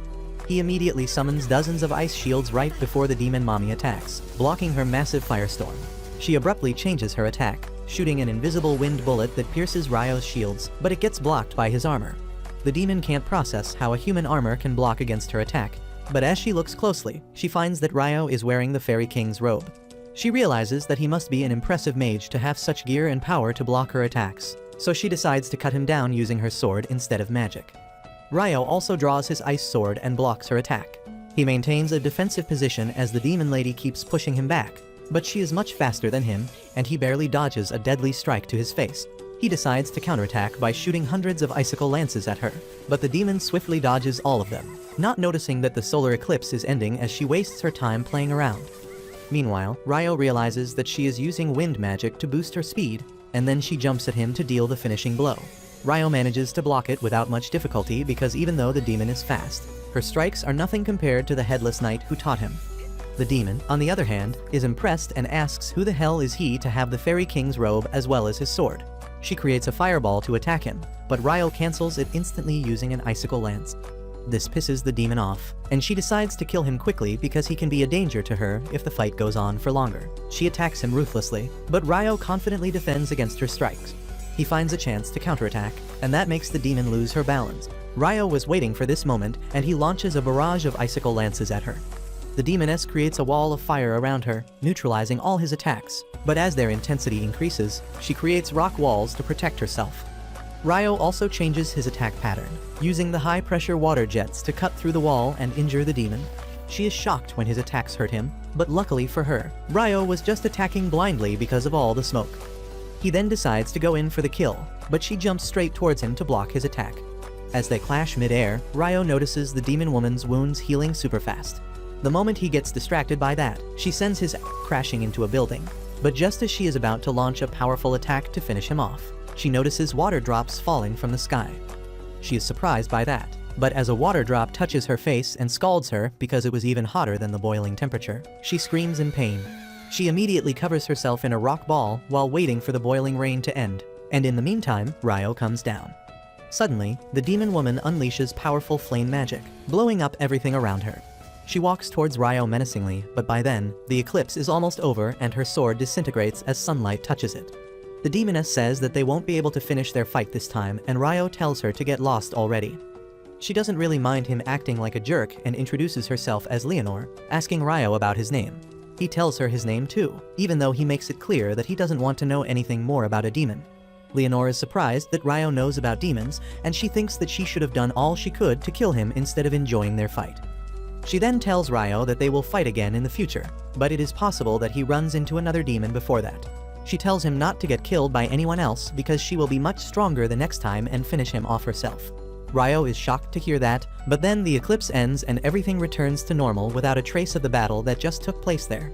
He immediately summons dozens of ice shields right before the demon mommy attacks, blocking her massive firestorm. She abruptly changes her attack, shooting an invisible wind bullet that pierces Ryou's shields, but it gets blocked by his armor. The demon can't process how a human armor can block against her attack, but as she looks closely, she finds that Ryou is wearing the Fairy King's robe. She realizes that he must be an impressive mage to have such gear and power to block her attacks, so she decides to cut him down using her sword instead of magic. Ryou also draws his ice sword and blocks her attack. He maintains a defensive position as the demon lady keeps pushing him back, but she is much faster than him, and he barely dodges a deadly strike to his face. He decides to counterattack by shooting hundreds of icicle lances at her, but the demon swiftly dodges all of them, not noticing that the solar eclipse is ending as she wastes her time playing around. Meanwhile, Ryou realizes that she is using wind magic to boost her speed, and then she jumps at him to deal the finishing blow. Ryou manages to block it without much difficulty because even though the demon is fast, her strikes are nothing compared to the headless knight who taught him. The demon, on the other hand, is impressed and asks who the hell is he to have the Fairy King's robe as well as his sword. She creates a fireball to attack him, but Ryou cancels it instantly using an icicle lance. This pisses the demon off, and she decides to kill him quickly because he can be a danger to her if the fight goes on for longer. She attacks him ruthlessly, but Ryou confidently defends against her strikes. He finds a chance to counterattack, and that makes the demon lose her balance. Ryou was waiting for this moment, and he launches a barrage of icicle lances at her. The demoness creates a wall of fire around her, neutralizing all his attacks, but as their intensity increases, she creates rock walls to protect herself. Ryou also changes his attack pattern, using the high-pressure water jets to cut through the wall and injure the demon. She is shocked when his attacks hurt him, but luckily for her, Ryou was just attacking blindly because of all the smoke. He then decides to go in for the kill, but she jumps straight towards him to block his attack. As they clash mid-air, Ryou notices the demon woman's wounds healing super fast. The moment he gets distracted by that, she sends his crashing into a building. But just as she is about to launch a powerful attack to finish him off, she notices water drops falling from the sky. She is surprised by that, but as a water drop touches her face and scalds her because it was even hotter than the boiling temperature, she screams in pain. She immediately covers herself in a rock ball while waiting for the boiling rain to end, and in the meantime, Ryou comes down. Suddenly, the demon woman unleashes powerful flame magic, blowing up everything around her. She walks towards Ryou menacingly, but by then, the eclipse is almost over and her sword disintegrates as sunlight touches it. The demoness says that they won't be able to finish their fight this time, and Ryou tells her to get lost already. She doesn't really mind him acting like a jerk and introduces herself as Leonor, asking Ryou about his name. He tells her his name too, even though he makes it clear that he doesn't want to know anything more about a demon. Leonor is surprised that Ryou knows about demons, and she thinks that she should have done all she could to kill him instead of enjoying their fight. She then tells Ryou that they will fight again in the future, but it is possible that he runs into another demon before that. She tells him not to get killed by anyone else because she will be much stronger the next time and finish him off herself. Ryou is shocked to hear that, but then the eclipse ends and everything returns to normal without a trace of the battle that just took place there.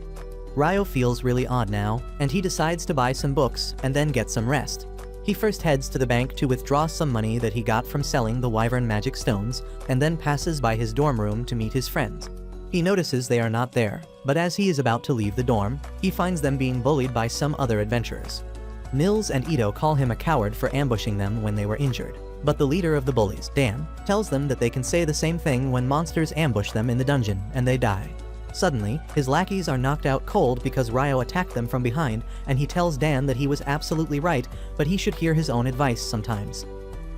Ryou feels really odd now, and he decides to buy some books and then get some rest. He first heads to the bank to withdraw some money that he got from selling the wyvern magic stones, and then passes by his dorm room to meet his friends. He notices they are not there, but as he is about to leave the dorm, he finds them being bullied by some other adventurers. Nils and Ito call him a coward for ambushing them when they were injured, but the leader of the bullies, Dan, tells them that they can say the same thing when monsters ambush them in the dungeon and they die. Suddenly, his lackeys are knocked out cold because Ryou attacked them from behind, and he tells Dan that he was absolutely right, but he should hear his own advice sometimes.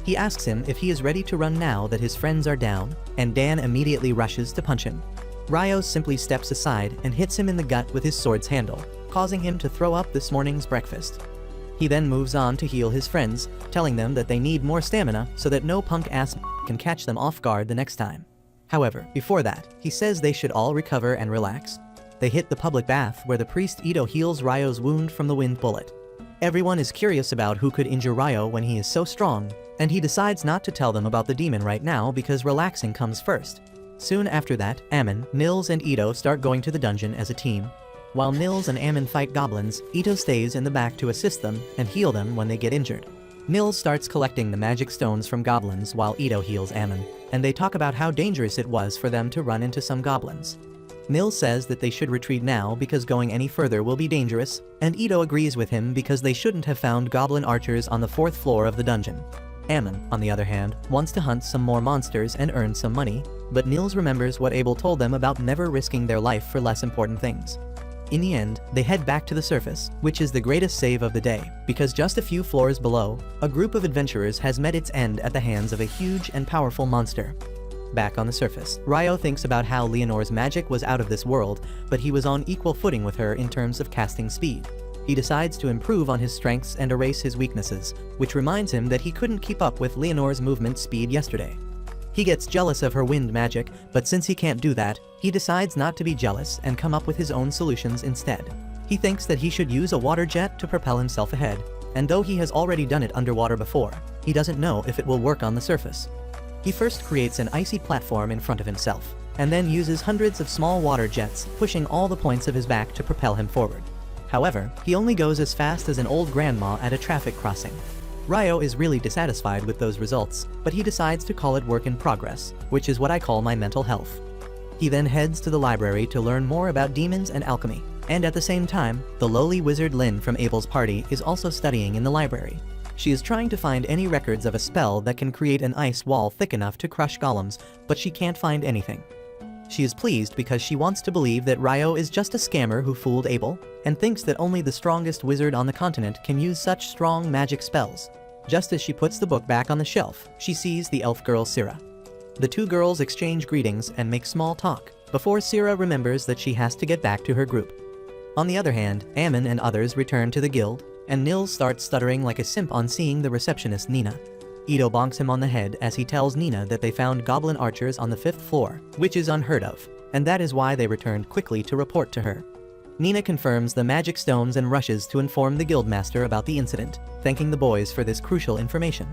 He asks him if he is ready to run now that his friends are down, and Dan immediately rushes to punch him. Ryou simply steps aside and hits him in the gut with his sword's handle, causing him to throw up this morning's breakfast. He then moves on to heal his friends, telling them that they need more stamina so that no punk-ass can catch them off guard the next time. However, before that, he says they should all recover and relax. They hit the public bath where the priest Ito heals Ryou's wound from the wind bullet. Everyone is curious about who could injure Ryou when he is so strong, and he decides not to tell them about the demon right now because relaxing comes first. Soon after that, Ammon, Nils and Ito start going to the dungeon as a team. While Nils and Ammon fight goblins, Ito stays in the back to assist them and heal them when they get injured. Nils starts collecting the magic stones from goblins while Ito heals Ammon, and they talk about how dangerous it was for them to run into some goblins. Nils says that they should retreat now because going any further will be dangerous, and Ito agrees with him because they shouldn't have found goblin archers on the 4th floor of the dungeon. Ammon, on the other hand, wants to hunt some more monsters and earn some money, but Nils remembers what Abel told them about never risking their life for less important things. In the end, they head back to the surface, which is the greatest save of the day, because just a few floors below, a group of adventurers has met its end at the hands of a huge and powerful monster. Back on the surface, Ryou thinks about how Leonore's magic was out of this world, but he was on equal footing with her in terms of casting speed. He decides to improve on his strengths and erase his weaknesses, which reminds him that he couldn't keep up with Leonore's movement speed yesterday. He gets jealous of her wind magic, but since he can't do that, he decides not to be jealous and come up with his own solutions instead. He thinks that he should use a water jet to propel himself ahead, and though he has already done it underwater before, he doesn't know if it will work on the surface. He first creates an icy platform in front of himself, and then uses hundreds of small water jets, pushing all the points of his back to propel him forward. However, he only goes as fast as an old grandma at a traffic crossing. Ryou is really dissatisfied with those results, but he decides to call it work in progress, which is what I call my mental health. He then heads to the library to learn more about demons and alchemy, and at the same time, the lowly wizard Lynn from Abel's party is also studying in the library. She is trying to find any records of a spell that can create an ice wall thick enough to crush golems, but she can't find anything. She is pleased because she wants to believe that Ryou is just a scammer who fooled Abel, and thinks that only the strongest wizard on the continent can use such strong magic spells. Just as she puts the book back on the shelf, she sees the elf girl Syrah. The two girls exchange greetings and make small talk, before Syrah remembers that she has to get back to her group. On the other hand, Ammon and others return to the guild, and Nils starts stuttering like a simp on seeing the receptionist Nina. Ito bonks him on the head as he tells Nina that they found goblin archers on the 5th floor, which is unheard of, and that is why they returned quickly to report to her. Nina confirms the magic stones and rushes to inform the guildmaster about the incident, thanking the boys for this crucial information.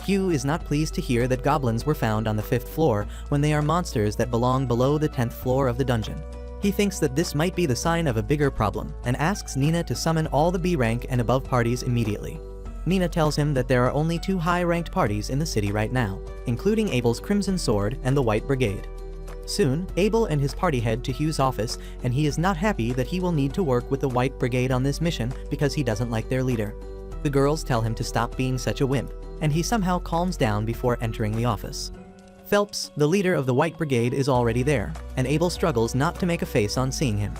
Hugh is not pleased to hear that goblins were found on the 5th floor when they are monsters that belong below the 10th floor of the dungeon. He thinks that this might be the sign of a bigger problem, and asks Nina to summon all the B rank and above parties immediately. Nina tells him that there are only 2 high-ranked parties in the city right now, including Abel's Crimson Sword and the White Brigade. Soon, Abel and his party head to Hugh's office, and he is not happy that he will need to work with the White Brigade on this mission because he doesn't like their leader. The girls tell him to stop being such a wimp, and he somehow calms down before entering the office. Phelps, the leader of the White Brigade, is already there, and Abel struggles not to make a face on seeing him.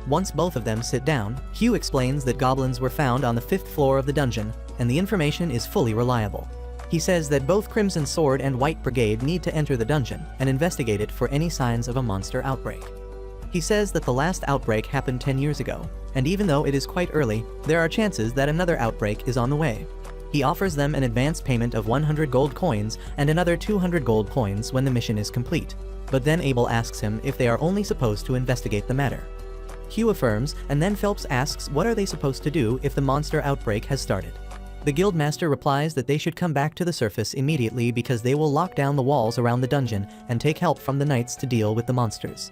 Once both of them sit down, Hugh explains that goblins were found on the 5th floor of the dungeon, and the information is fully reliable. He says that both Crimson Sword and White Brigade need to enter the dungeon and investigate it for any signs of a monster outbreak. He says that the last outbreak happened 10 years ago, and even though it is quite early, there are chances that another outbreak is on the way. He offers them an advance payment of 100 gold coins and another 200 gold coins when the mission is complete, but then Abel asks him if they are only supposed to investigate the matter. Hugh affirms, and then Phelps asks what are they supposed to do if the monster outbreak has started. The guildmaster replies that they should come back to the surface immediately because they will lock down the walls around the dungeon and take help from the knights to deal with the monsters.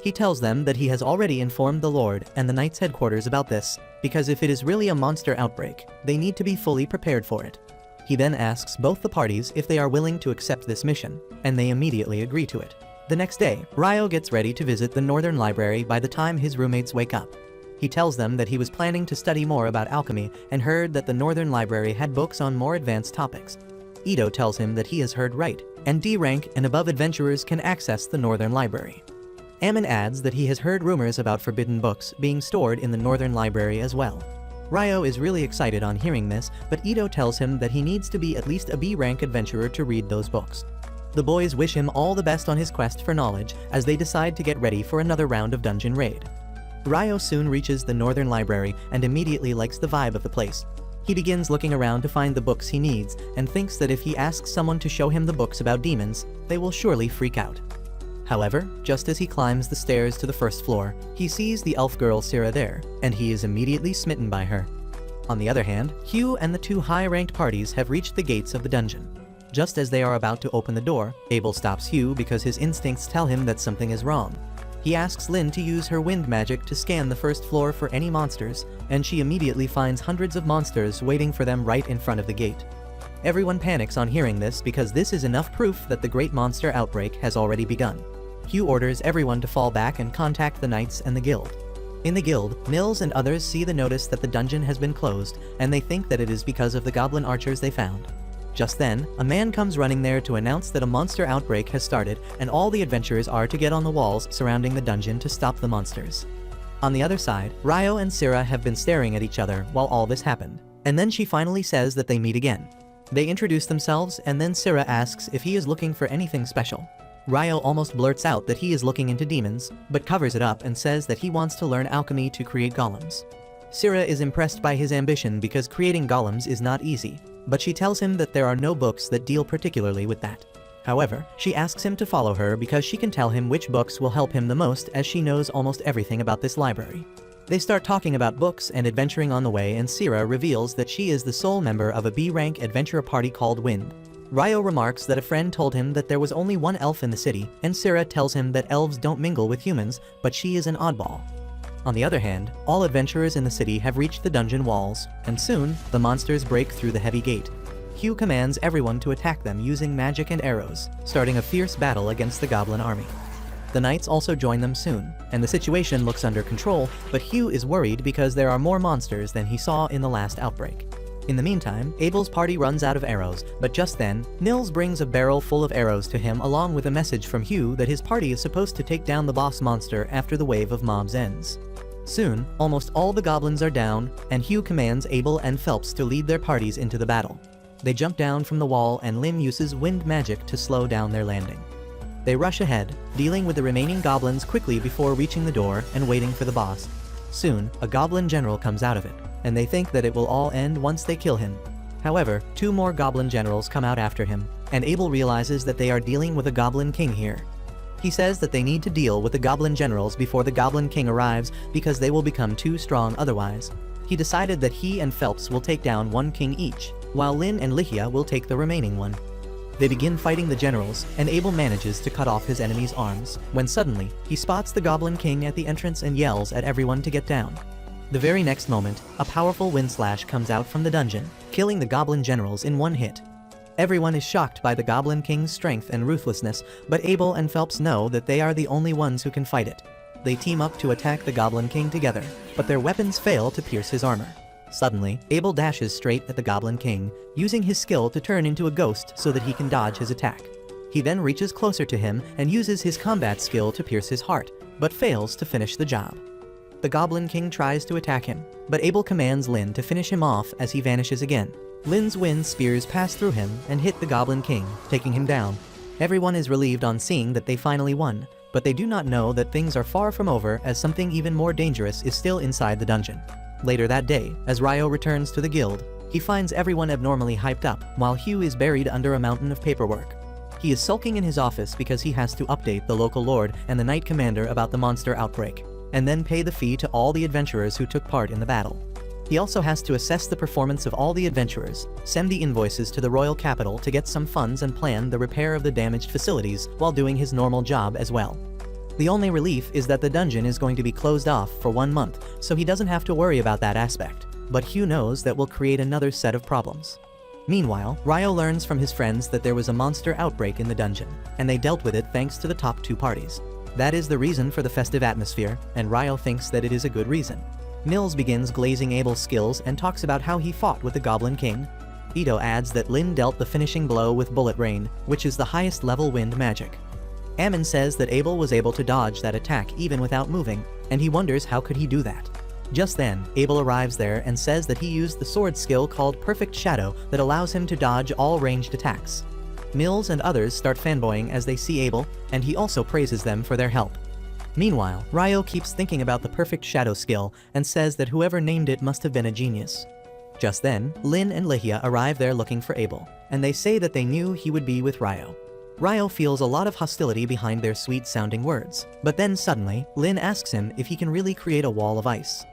He tells them that he has already informed the Lord and the Knights' headquarters about this, because if it is really a monster outbreak, they need to be fully prepared for it. He then asks both the parties if they are willing to accept this mission, and they immediately agree to it. The next day, Ryou gets ready to visit the Northern Library by the time his roommates wake up. He tells them that he was planning to study more about alchemy and heard that the Northern Library had books on more advanced topics. Ito tells him that he has heard right, and D rank and above adventurers can access the Northern Library. Ammon adds that he has heard rumors about forbidden books being stored in the Northern Library as well. Ryou is really excited on hearing this, but Ito tells him that he needs to be at least a B rank adventurer to read those books. The boys wish him all the best on his quest for knowledge as they decide to get ready for another round of dungeon raid. Ryou soon reaches the Northern Library and immediately likes the vibe of the place. He begins looking around to find the books he needs and thinks that if he asks someone to show him the books about demons, they will surely freak out. However, just as he climbs the stairs to the first floor, he sees the elf girl Sira there, and he is immediately smitten by her. On the other hand, Hugh and the two high-ranked parties have reached the gates of the dungeon. Just as they are about to open the door, Abel stops Hugh because his instincts tell him that something is wrong. He asks Lynn to use her wind magic to scan the first floor for any monsters, and she immediately finds hundreds of monsters waiting for them right in front of the gate. Everyone panics on hearing this because this is enough proof that the great monster outbreak has already begun. Hugh orders everyone to fall back and contact the knights and the guild. In the guild, Nils and others see the notice that the dungeon has been closed, and they think that it is because of the goblin archers they found. Just then, a man comes running there to announce that a monster outbreak has started and all the adventurers are to get on the walls surrounding the dungeon to stop the monsters. On the other side, Ryou and Sira have been staring at each other while all this happened, and then she finally says that they meet again. They introduce themselves and then Sira asks if he is looking for anything special. Ryou almost blurts out that he is looking into demons, but covers it up and says that he wants to learn alchemy to create golems. Sira is impressed by his ambition because creating golems is not easy, but she tells him that there are no books that deal particularly with that. However, she asks him to follow her because she can tell him which books will help him the most as she knows almost everything about this library. They start talking about books and adventuring on the way, and Sira reveals that she is the sole member of a B-rank adventurer party called Wind. Ryou remarks that a friend told him that there was only one elf in the city, and Sira tells him that elves don't mingle with humans, but she is an oddball. On the other hand, all adventurers in the city have reached the dungeon walls, and soon, the monsters break through the heavy gate. Hugh commands everyone to attack them using magic and arrows, starting a fierce battle against the goblin army. The knights also join them soon, and the situation looks under control, but Hugh is worried because there are more monsters than he saw in the last outbreak. In the meantime, Abel's party runs out of arrows, but just then, Nils brings a barrel full of arrows to him along with a message from Hugh that his party is supposed to take down the boss monster after the wave of mobs ends. Soon, almost all the goblins are down, and Hugh commands Abel and Phelps to lead their parties into the battle. They jump down from the wall and Lynn uses wind magic to slow down their landing. They rush ahead, dealing with the remaining goblins quickly before reaching the door and waiting for the boss. Soon, a goblin general comes out of it, and they think that it will all end once they kill him. However, two more goblin generals come out after him, and Abel realizes that they are dealing with a goblin king here. He says that they need to deal with the goblin generals before the goblin king arrives because they will become too strong otherwise. He decided that he and Phelps will take down one king each, while Lynn and Lichia will take the remaining one. They begin fighting the generals, and Abel manages to cut off his enemy's arms, when suddenly, he spots the goblin king at the entrance and yells at everyone to get down. The very next moment, a powerful wind slash comes out from the dungeon, killing the goblin generals in one hit. Everyone is shocked by the goblin king's strength and ruthlessness, but Abel and Phelps know that they are the only ones who can fight it. They team up to attack the goblin king together, but their weapons fail to pierce his armor. Suddenly, Abel dashes straight at the goblin king, using his skill to turn into a ghost so that he can dodge his attack. He then reaches closer to him and uses his combat skill to pierce his heart, but fails to finish the job. The goblin king tries to attack him, but Abel commands Lynn to finish him off as he vanishes again. Lynn's wind spears pass through him and hit the goblin king, taking him down. Everyone is relieved on seeing that they finally won, but they do not know that things are far from over as something even more dangerous is still inside the dungeon. Later that day, as Ryou returns to the guild, he finds everyone abnormally hyped up while Hugh is buried under a mountain of paperwork. He is sulking in his office because he has to update the local lord and the knight commander about the monster outbreak, and then pay the fee to all the adventurers who took part in the battle. He also has to assess the performance of all the adventurers, send the invoices to the royal capital to get some funds and plan the repair of the damaged facilities while doing his normal job as well. The only relief is that the dungeon is going to be closed off for 1 month, so he doesn't have to worry about that aspect, but Hugh knows that will create another set of problems. Meanwhile, Ryou learns from his friends that there was a monster outbreak in the dungeon, and they dealt with it thanks to the top two parties. That is the reason for the festive atmosphere, and Ryou thinks that it is a good reason. Mills begins glazing Abel's skills and talks about how he fought with the Goblin King. Ito adds that Lin dealt the finishing blow with Bullet Rain, which is the highest level wind magic. Ammon says that Abel was able to dodge that attack even without moving, and he wonders how could he do that. Just then, Abel arrives there and says that he used the sword skill called Perfect Shadow that allows him to dodge all ranged attacks. Mills and others start fanboying as they see Abel, and he also praises them for their help. Meanwhile, Ryou keeps thinking about the Perfect Shadow skill and says that whoever named it must have been a genius. Just then, Lin and Lihia arrive there looking for Abel, and they say that they knew he would be with Ryou. Ryou feels a lot of hostility behind their sweet-sounding words, but then suddenly, Lin asks him if he can really create a wall of ice.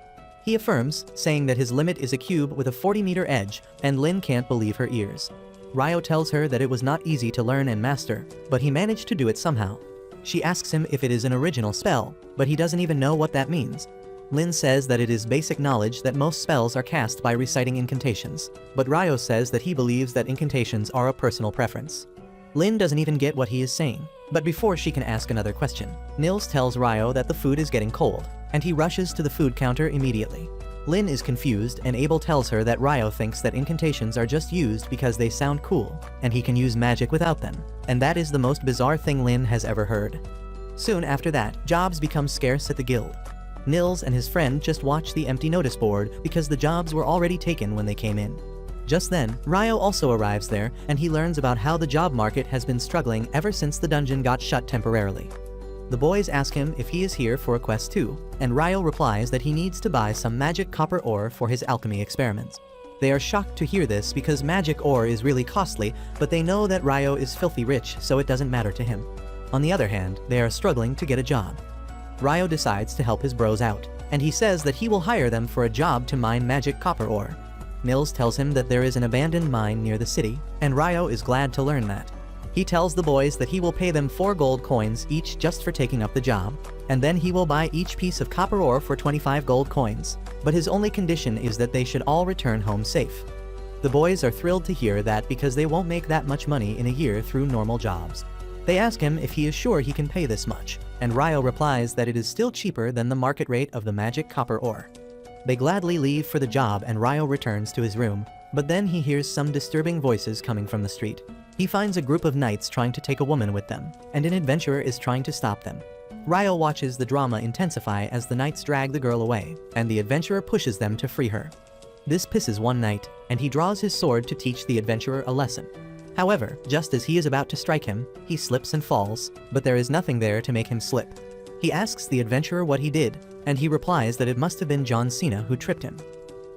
He affirms, saying that his limit is a cube with a 40-meter edge, and Lin can't believe her ears. Ryou tells her that it was not easy to learn and master, but he managed to do it somehow. She asks him if it is an original spell, but he doesn't even know what that means. Lin says that it is basic knowledge that most spells are cast by reciting incantations, but Ryou says that he believes that incantations are a personal preference. Lin doesn't even get what he is saying, but before she can ask another question, Nils tells Ryou that the food is getting cold, and he rushes to the food counter immediately. Lin is confused, and Abel tells her that Ryou thinks that incantations are just used because they sound cool, and he can use magic without them, and that is the most bizarre thing Lin has ever heard. Soon after that, jobs become scarce at the guild. Nils and his friend just watch the empty notice board because the jobs were already taken when they came in. Just then, Ryou also arrives there, and he learns about how the job market has been struggling ever since the dungeon got shut temporarily. The boys ask him if he is here for a quest too, and Ryou replies that he needs to buy some magic copper ore for his alchemy experiments. They are shocked to hear this because magic ore is really costly, but they know that Ryou is filthy rich, so it doesn't matter to him. On the other hand, they are struggling to get a job. Ryou decides to help his bros out, and he says that he will hire them for a job to mine magic copper ore. Mills tells him that there is an abandoned mine near the city, and Ryou is glad to learn that. He tells the boys that he will pay them 4 gold coins each just for taking up the job, and then he will buy each piece of copper ore for 25 gold coins, but his only condition is that they should all return home safe. The boys are thrilled to hear that because they won't make that much money in a year through normal jobs. They ask him if he is sure he can pay this much, and Ryou replies that it is still cheaper than the market rate of the magic copper ore. They gladly leave for the job and Ryou returns to his room, but then he hears some disturbing voices coming from the street. He finds a group of knights trying to take a woman with them, and an adventurer is trying to stop them. Ryou watches the drama intensify as the knights drag the girl away, and the adventurer pushes them to free her. This pisses one knight, and he draws his sword to teach the adventurer a lesson. However, just as he is about to strike him, he slips and falls, but there is nothing there to make him slip. He asks the adventurer what he did, and he replies that it must have been John Cena who tripped him.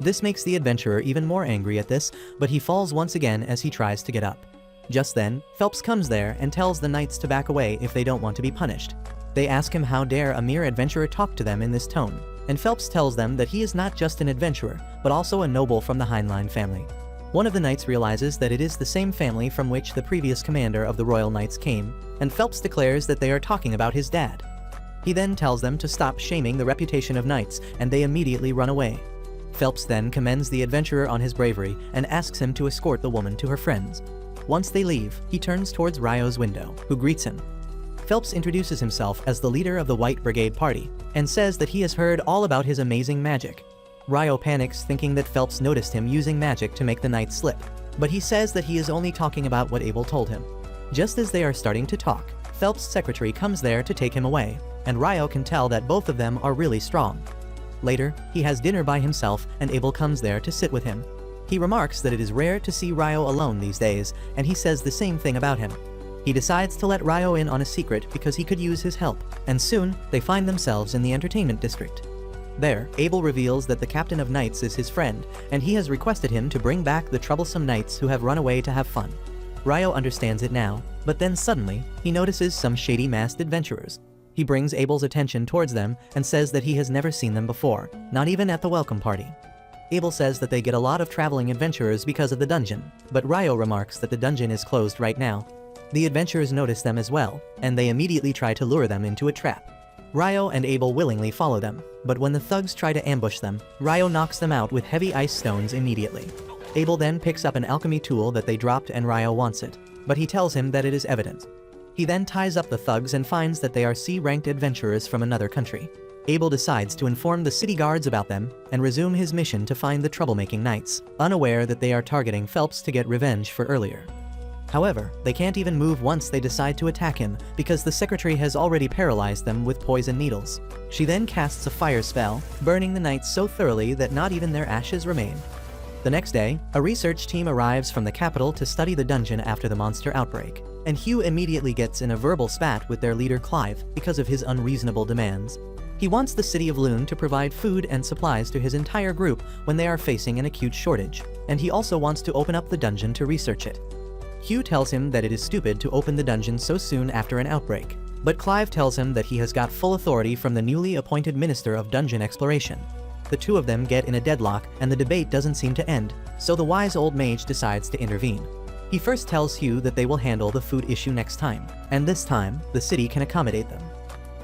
This makes the adventurer even more angry at this, but he falls once again as he tries to get up. Just then, Phelps comes there and tells the knights to back away if they don't want to be punished. They ask him how dare a mere adventurer talk to them in this tone, and Phelps tells them that he is not just an adventurer, but also a noble from the Heinlein family. One of the knights realizes that it is the same family from which the previous commander of the Royal Knights came, and Phelps declares that they are talking about his dad. He then tells them to stop shaming the reputation of knights, and they immediately run away. Phelps then commends the adventurer on his bravery and asks him to escort the woman to her friends. Once they leave, he turns towards Ryou's window, who greets him. Phelps introduces himself as the leader of the White Brigade Party, and says that he has heard all about his amazing magic. Ryou panics, thinking that Phelps noticed him using magic to make the knight slip, but he says that he is only talking about what Abel told him. Just as they are starting to talk, Phelps' secretary comes there to take him away, and Ryou can tell that both of them are really strong. Later, he has dinner by himself, and Abel comes there to sit with him. He remarks that it is rare to see Ryou alone these days, and he says the same thing about him. He decides to let Ryou in on a secret because he could use his help, and soon, they find themselves in the entertainment district. There, Abel reveals that the captain of knights is his friend, and he has requested him to bring back the troublesome knights who have run away to have fun. Ryou understands it now, but then suddenly, he notices some shady masked adventurers. He brings Abel's attention towards them and says that he has never seen them before, not even at the welcome party. Abel says that they get a lot of traveling adventurers because of the dungeon, but Ryou remarks that the dungeon is closed right now. The adventurers notice them as well, and they immediately try to lure them into a trap. Ryou and Abel willingly follow them, but when the thugs try to ambush them, Ryou knocks them out with heavy ice stones immediately. Abel then picks up an alchemy tool that they dropped and Ryou wants it, but he tells him that it is evident. He then ties up the thugs and finds that they are C-ranked adventurers from another country. Abel decides to inform the city guards about them and resume his mission to find the troublemaking knights, unaware that they are targeting Phelps to get revenge for earlier. However, they can't even move once they decide to attack him because the secretary has already paralyzed them with poison needles. She then casts a fire spell, burning the knights so thoroughly that not even their ashes remain. The next day, a research team arrives from the capital to study the dungeon after the monster outbreak, and Hugh immediately gets in a verbal spat with their leader Clive because of his unreasonable demands. He wants the city of Lune to provide food and supplies to his entire group when they are facing an acute shortage, and he also wants to open up the dungeon to research it. Hugh tells him that it is stupid to open the dungeon so soon after an outbreak, but Clive tells him that he has got full authority from the newly appointed Minister of Dungeon Exploration. The two of them get in a deadlock and the debate doesn't seem to end, so the wise old mage decides to intervene. He first tells Hugh that they will handle the food issue next time, and this time, the city can accommodate them.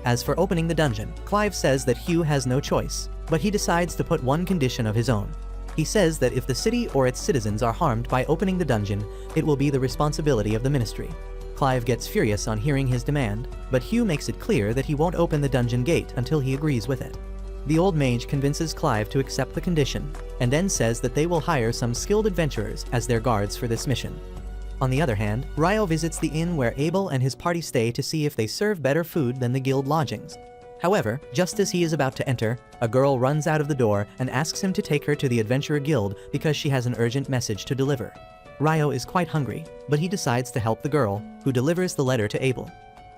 As for opening the dungeon, Clive says that Hugh has no choice, but he decides to put one condition of his own. He says that if the city or its citizens are harmed by opening the dungeon, it will be the responsibility of the ministry. Clive gets furious on hearing his demand, but Hugh makes it clear that he won't open the dungeon gate until he agrees with it. The old mage convinces Clive to accept the condition, and then says that they will hire some skilled adventurers as their guards for this mission. On the other hand, Ryou visits the inn where Abel and his party stay to see if they serve better food than the guild lodgings. However, just as he is about to enter, a girl runs out of the door and asks him to take her to the Adventurer Guild because she has an urgent message to deliver. Ryou is quite hungry, but he decides to help the girl, who delivers the letter to Abel.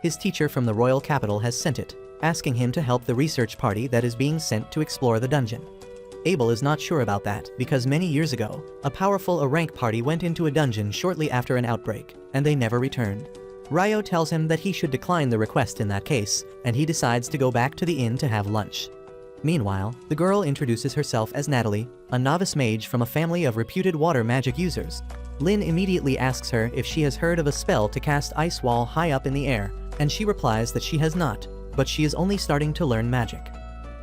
His teacher from the royal capital has sent it, asking him to help the research party that is being sent to explore the dungeon. Abel is not sure about that because many years ago, a powerful rank party went into a dungeon shortly after an outbreak, and they never returned. Ryou tells him that he should decline the request in that case, and he decides to go back to the inn to have lunch. Meanwhile, the girl introduces herself as Natalie, a novice mage from a family of reputed water magic users. Lynn immediately asks her if she has heard of a spell to cast ice wall high up in the air, and she replies that she has not, but she is only starting to learn magic.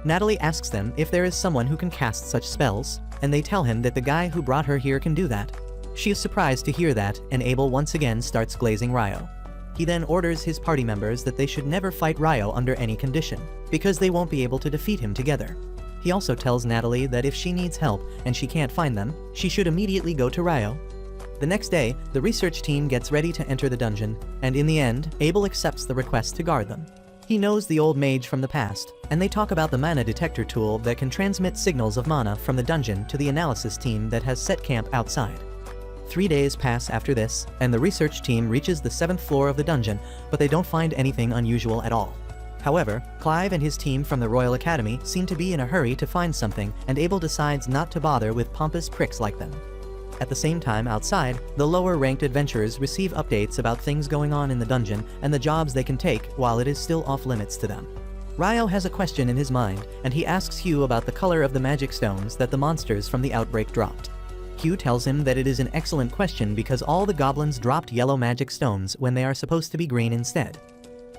Natalie asks them if there is someone who can cast such spells, and they tell him that the guy who brought her here can do that. She is surprised to hear that, and Abel once again starts glazing Ryou. He then orders his party members that they should never fight Ryou under any condition, because they won't be able to defeat him together. He also tells Natalie that if she needs help and she can't find them, she should immediately go to Ryou. The next day, the research team gets ready to enter the dungeon, and in the end, Abel accepts the request to guard them. He knows the old mage from the past, and they talk about the mana detector tool that can transmit signals of mana from the dungeon to the analysis team that has set camp outside. 3 days pass after this, and the research team reaches the 7th floor of the dungeon, but they don't find anything unusual at all. However, Clive and his team from the Royal Academy seem to be in a hurry to find something, and Abel decides not to bother with pompous pricks like them. At the same time outside, the lower-ranked adventurers receive updates about things going on in the dungeon and the jobs they can take while it is still off-limits to them. Ryou has a question in his mind, and he asks Hugh about the color of the magic stones that the monsters from the outbreak dropped. Hugh tells him that it is an excellent question because all the goblins dropped yellow magic stones when they are supposed to be green instead.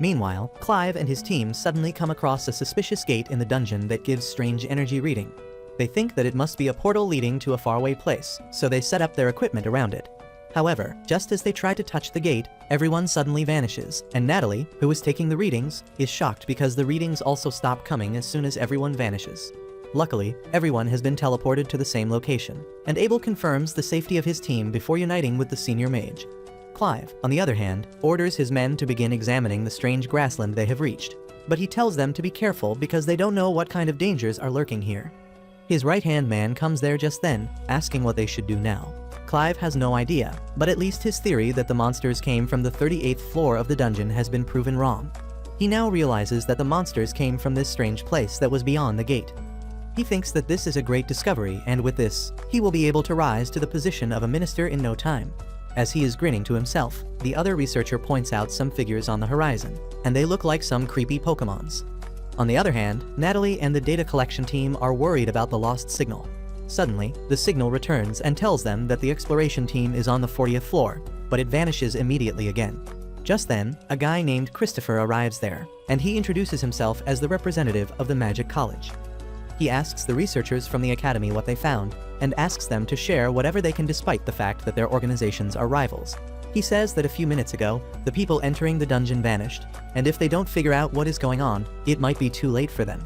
Meanwhile, Clive and his team suddenly come across a suspicious gate in the dungeon that gives strange energy reading. They think that it must be a portal leading to a faraway place, so they set up their equipment around it. However, just as they try to touch the gate, everyone suddenly vanishes, and Natalie, who is taking the readings, is shocked because the readings also stop coming as soon as everyone vanishes. Luckily, everyone has been teleported to the same location, and Abel confirms the safety of his team before uniting with the senior mage. Clive, on the other hand, orders his men to begin examining the strange grassland they have reached, but he tells them to be careful because they don't know what kind of dangers are lurking here. His right-hand man comes there just then, asking what they should do now. Clive has no idea, but at least his theory that the monsters came from the 38th floor of the dungeon has been proven wrong. He now realizes that the monsters came from this strange place that was beyond the gate. He thinks that this is a great discovery, and with this, he will be able to rise to the position of a minister in no time. As he is grinning to himself, the other researcher points out some figures on the horizon, and they look like some creepy Pokémons. On the other hand, Natalie and the data collection team are worried about the lost signal. Suddenly, the signal returns and tells them that the exploration team is on the 40th floor, but it vanishes immediately again. Just then, a guy named Christopher arrives there, and he introduces himself as the representative of the Magic College. He asks the researchers from the academy what they found, and asks them to share whatever they can despite the fact that their organizations are rivals. He says that a few minutes ago, the people entering the dungeon vanished, and if they don't figure out what is going on, it might be too late for them.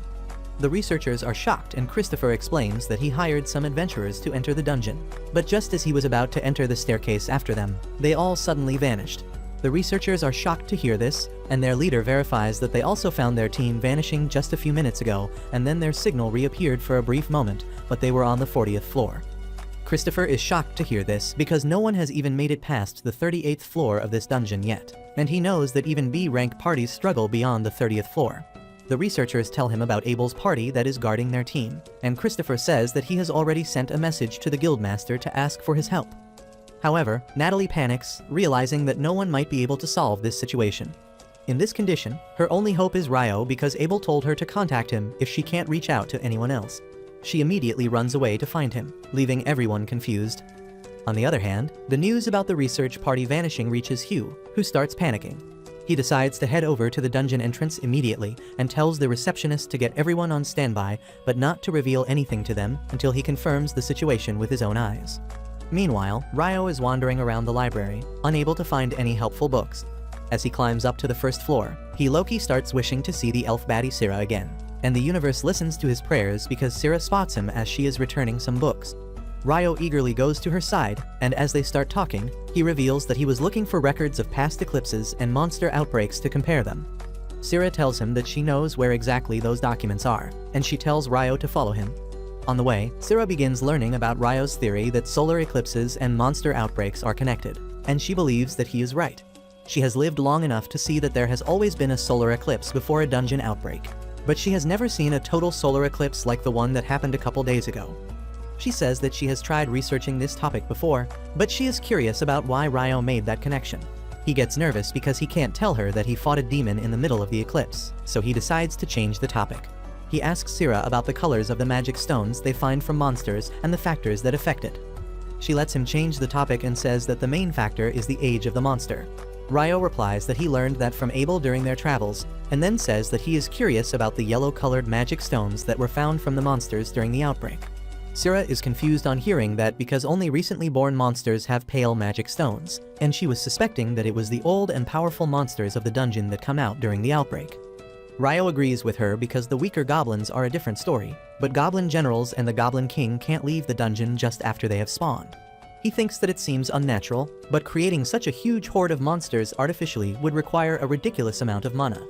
The researchers are shocked, and Christopher explains that he hired some adventurers to enter the dungeon. But just as he was about to enter the staircase after them, they all suddenly vanished. The researchers are shocked to hear this, and their leader verifies that they also found their team vanishing just a few minutes ago, and then their signal reappeared for a brief moment, but they were on the 40th floor. Christopher is shocked to hear this because no one has even made it past the 38th floor of this dungeon yet, and he knows that even B-rank parties struggle beyond the 30th floor. The researchers tell him about Abel's party that is guarding their team, and Christopher says that he has already sent a message to the guildmaster to ask for his help. However, Natalie panics, realizing that no one might be able to solve this situation. In this condition, her only hope is Ryou because Abel told her to contact him if she can't reach out to anyone else. She immediately runs away to find him, leaving everyone confused. On the other hand, the news about the research party vanishing reaches Hugh, who starts panicking. He decides to head over to the dungeon entrance immediately and tells the receptionist to get everyone on standby, but not to reveal anything to them until he confirms the situation with his own eyes. Meanwhile, Ryou is wandering around the library, unable to find any helpful books. As he climbs up to the first floor, he low-key starts wishing to see the elf baddie Syrah again, and the universe listens to his prayers because Syrah spots him as she is returning some books. Ryou eagerly goes to her side, and as they start talking, he reveals that he was looking for records of past eclipses and monster outbreaks to compare them. Syrah tells him that she knows where exactly those documents are, and she tells Ryou to follow him. On the way, Syrah begins learning about Ryou's theory that solar eclipses and monster outbreaks are connected, and she believes that he is right. She has lived long enough to see that there has always been a solar eclipse before a dungeon outbreak, but she has never seen a total solar eclipse like the one that happened a couple days ago. She says that she has tried researching this topic before, but she is curious about why Ryou made that connection. He gets nervous because he can't tell her that he fought a demon in the middle of the eclipse, so he decides to change the topic. He asks Syrah about the colors of the magic stones they find from monsters and the factors that affect it. She lets him change the topic and says that the main factor is the age of the monster. Ryou replies that he learned that from Abel during their travels, and then says that he is curious about the yellow-colored magic stones that were found from the monsters during the outbreak. Syrah is confused on hearing that because only recently born monsters have pale magic stones, and she was suspecting that it was the old and powerful monsters of the dungeon that come out during the outbreak. Ryou agrees with her because the weaker goblins are a different story, but goblin generals and the goblin king can't leave the dungeon just after they have spawned. He thinks that it seems unnatural, but creating such a huge horde of monsters artificially would require a ridiculous amount of mana.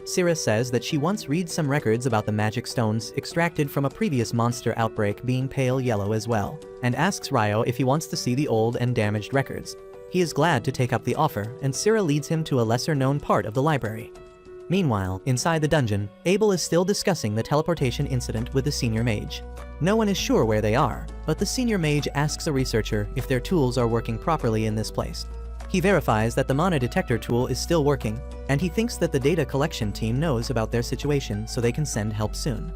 Syrah says that she once read some records about the magic stones extracted from a previous monster outbreak being pale yellow as well, and asks Ryou if he wants to see the old and damaged records. He is glad to take up the offer, and Syrah leads him to a lesser-known part of the library. Meanwhile, inside the dungeon, Abel is still discussing the teleportation incident with the senior mage. No one is sure where they are, but the senior mage asks a researcher if their tools are working properly in this place. He verifies that the mana detector tool is still working, and he thinks that the data collection team knows about their situation so they can send help soon.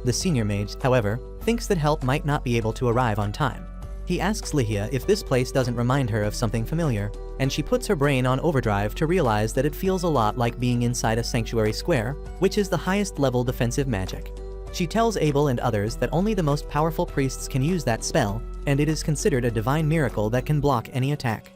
The senior mage, however, thinks that help might not be able to arrive on time. He asks Lihia if this place doesn't remind her of something familiar, and she puts her brain on overdrive to realize that it feels a lot like being inside a sanctuary square, which is the highest level defensive magic. She tells Abel and others that only the most powerful priests can use that spell, and it is considered a divine miracle that can block any attack.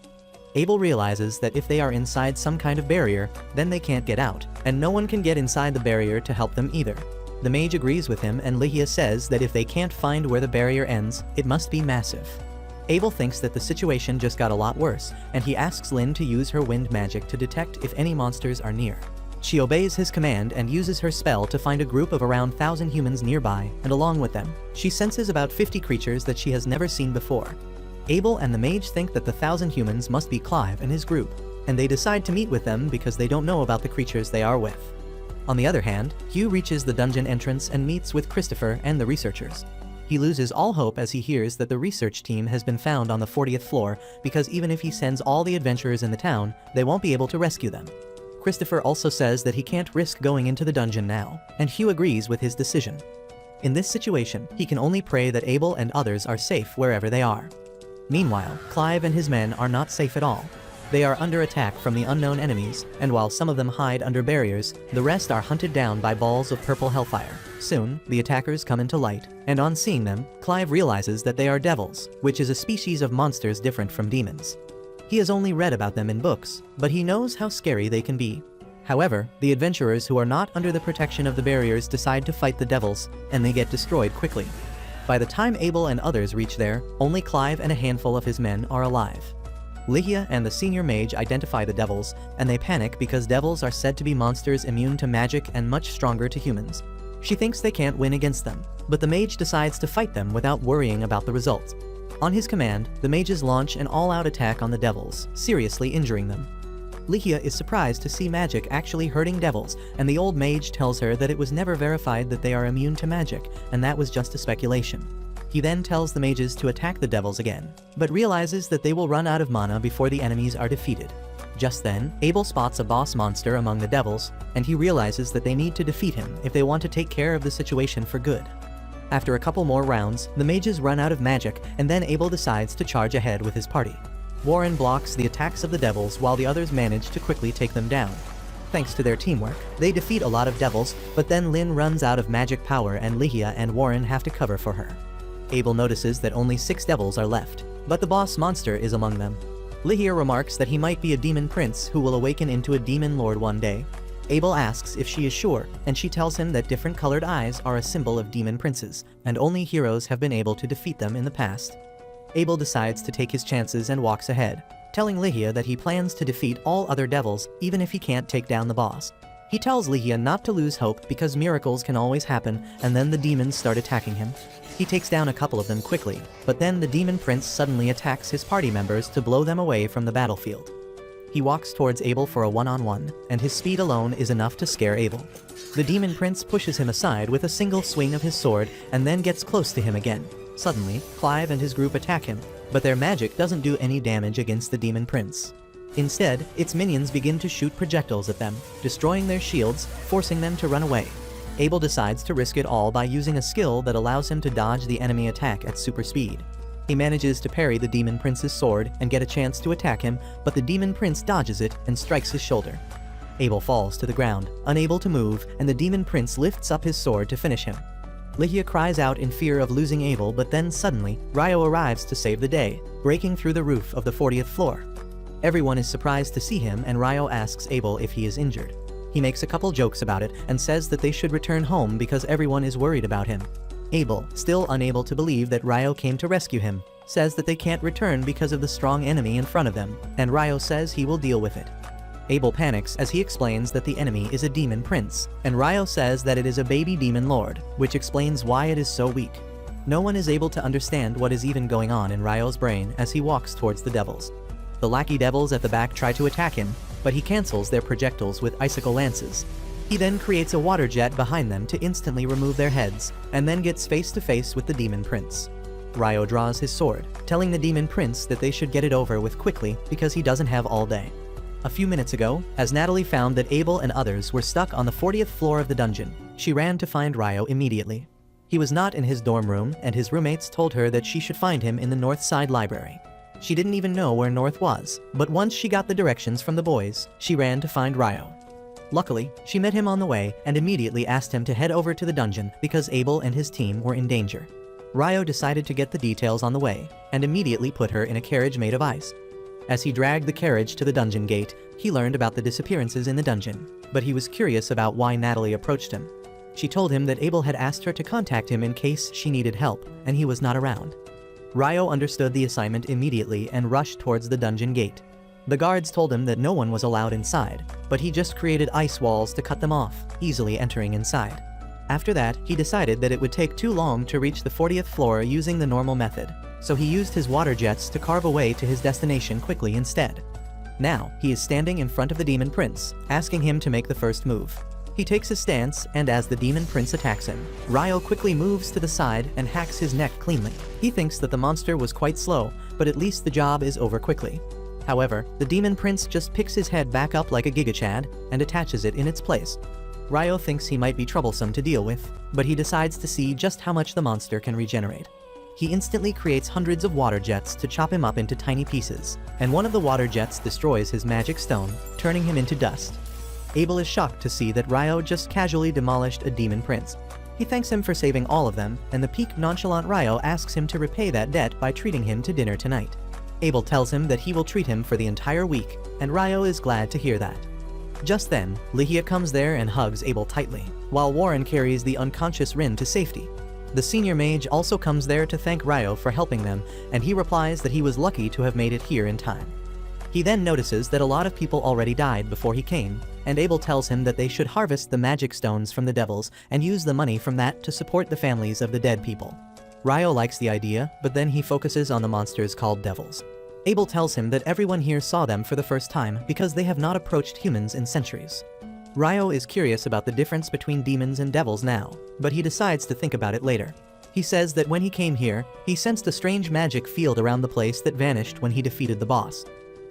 Abel realizes that if they are inside some kind of barrier, then they can't get out, and no one can get inside the barrier to help them either. The mage agrees with him, and Lihia says that if they can't find where the barrier ends, it must be massive. Abel thinks that the situation just got a lot worse, and he asks Lynn to use her wind magic to detect if any monsters are near. She obeys his command and uses her spell to find a group of around 1,000 humans nearby, and along with them, she senses about 50 creatures that she has never seen before. Abel and the mage think that the 1,000 humans must be Clive and his group, and they decide to meet with them because they don't know about the creatures they are with. On the other hand, Hugh reaches the dungeon entrance and meets with Christopher and the researchers. He loses all hope as he hears that the research team has been found on the 40th floor because even if he sends all the adventurers in the town, they won't be able to rescue them. Christopher also says that he can't risk going into the dungeon now, and Hugh agrees with his decision. In this situation, he can only pray that Abel and others are safe wherever they are. Meanwhile, Clive and his men are not safe at all. They are under attack from the unknown enemies, and while some of them hide under barriers, the rest are hunted down by balls of purple hellfire. Soon, the attackers come into light, and on seeing them, Clive realizes that they are devils, which is a species of monsters different from demons. He has only read about them in books, but he knows how scary they can be. However, the adventurers who are not under the protection of the barriers decide to fight the devils, and they get destroyed quickly. By the time Abel and others reach there, only Clive and a handful of his men are alive. Ryou and the senior mage identify the devils, and they panic because devils are said to be monsters immune to magic and much stronger to humans. She thinks they can't win against them, but the mage decides to fight them without worrying about the results. On his command, the mages launch an all-out attack on the devils, seriously injuring them. Ryou is surprised to see magic actually hurting devils, and the old mage tells her that it was never verified that they are immune to magic, and that was just a speculation. He then tells the mages to attack the devils again, but realizes that they will run out of mana before the enemies are defeated. Just then, Abel spots a boss monster among the devils, and he realizes that they need to defeat him if they want to take care of the situation for good. After a couple more rounds, the mages run out of magic, and then Abel decides to charge ahead with his party. Warren blocks the attacks of the devils while the others manage to quickly take them down. Thanks to their teamwork, they defeat a lot of devils, but then Lynn runs out of magic power and Ryou and Warren have to cover for her. Abel notices that only 6 devils are left, but the boss monster is among them. Ryou remarks that he might be a demon prince who will awaken into a demon lord one day. Abel asks if she is sure, and she tells him that different colored eyes are a symbol of demon princes, and only heroes have been able to defeat them in the past. Abel decides to take his chances and walks ahead, telling Ryou that he plans to defeat all other devils even if he can't take down the boss. He tells Ryou not to lose hope because miracles can always happen, and then the demons start attacking him. He takes down a couple of them quickly, but then the demon prince suddenly attacks his party members to blow them away from the battlefield. He walks towards Abel for a one-on-one, and his speed alone is enough to scare Abel. The demon prince pushes him aside with a single swing of his sword and then gets close to him again. Suddenly, Clive and his group attack him, but their magic doesn't do any damage against the demon prince. Instead, its minions begin to shoot projectiles at them, destroying their shields, forcing them to run away. Abel decides to risk it all by using a skill that allows him to dodge the enemy attack at super speed. He manages to parry the demon prince's sword and get a chance to attack him, but the demon prince dodges it and strikes his shoulder. Abel falls to the ground, unable to move, and the demon prince lifts up his sword to finish him. Ryou cries out in fear of losing Abel, but then suddenly, Ryou arrives to save the day, breaking through the roof of the 40th floor. Everyone is surprised to see him, and Ryou asks Abel if he is injured. He makes a couple jokes about it and says that they should return home because everyone is worried about him. Abel, still unable to believe that Ryou came to rescue him, says that they can't return because of the strong enemy in front of them, and Ryou says he will deal with it. Abel panics as he explains that the enemy is a demon prince, and Ryou says that it is a baby demon lord, which explains why it is so weak. No one is able to understand what is even going on in Ryou's brain as he walks towards the devils. The lackey devils at the back try to attack him, but he cancels their projectiles with icicle lances. He then creates a water jet behind them to instantly remove their heads, and then gets face to face with the demon prince. Ryou draws his sword, telling the demon prince that they should get it over with quickly because he doesn't have all day. A few minutes ago, as Natalie found that Abel and others were stuck on the 40th floor of the dungeon, she ran to find Ryou immediately. He was not in his dorm room, and his roommates told her that she should find him in the North Side Library. She didn't even know where North was, but once she got the directions from the boys, she ran to find Ryou. Luckily, she met him on the way and immediately asked him to head over to the dungeon because Abel and his team were in danger. Ryou decided to get the details on the way, and immediately put her in a carriage made of ice. As he dragged the carriage to the dungeon gate, he learned about the disappearances in the dungeon, but he was curious about why Natalie approached him. She told him that Abel had asked her to contact him in case she needed help, and he was not around. Ryou understood the assignment immediately and rushed towards the dungeon gate. The guards told him that no one was allowed inside, but he just created ice walls to cut them off, easily entering inside. After that, he decided that it would take too long to reach the 40th floor using the normal method, so he used his water jets to carve a way to his destination quickly instead. Now, he is standing in front of the demon prince, asking him to make the first move. He takes his stance, and as the demon prince attacks him, Ryou quickly moves to the side and hacks his neck cleanly. He thinks that the monster was quite slow, but at least the job is over quickly. However, the demon prince just picks his head back up like a gigachad and attaches it in its place. Ryou thinks he might be troublesome to deal with, but he decides to see just how much the monster can regenerate. he instantly creates hundreds of water jets to chop him up into tiny pieces, and one of the water jets destroys his magic stone, turning him into dust. Abel is shocked to see that Ryou just casually demolished a demon prince. He thanks him for saving all of them, and the peak nonchalant Ryou asks him to repay that debt by treating him to dinner tonight. Abel tells him that he will treat him for the entire week, and Ryou is glad to hear that. Just then, Lihia comes there and hugs Abel tightly, while Warren carries the unconscious Rin to safety. The senior mage also comes there to thank Ryou for helping them, and he replies that he was lucky to have made it here in time. He then notices that a lot of people already died before he came, and Abel tells him that they should harvest the magic stones from the devils and use the money from that to support the families of the dead people. Ryou likes the idea, but then he focuses on the monsters called devils. Abel tells him that everyone here saw them for the first time because they have not approached humans in centuries. Ryou is curious about the difference between demons and devils now, but he decides to think about it later. He says that when he came here, he sensed a strange magic field around the place that vanished when he defeated the boss.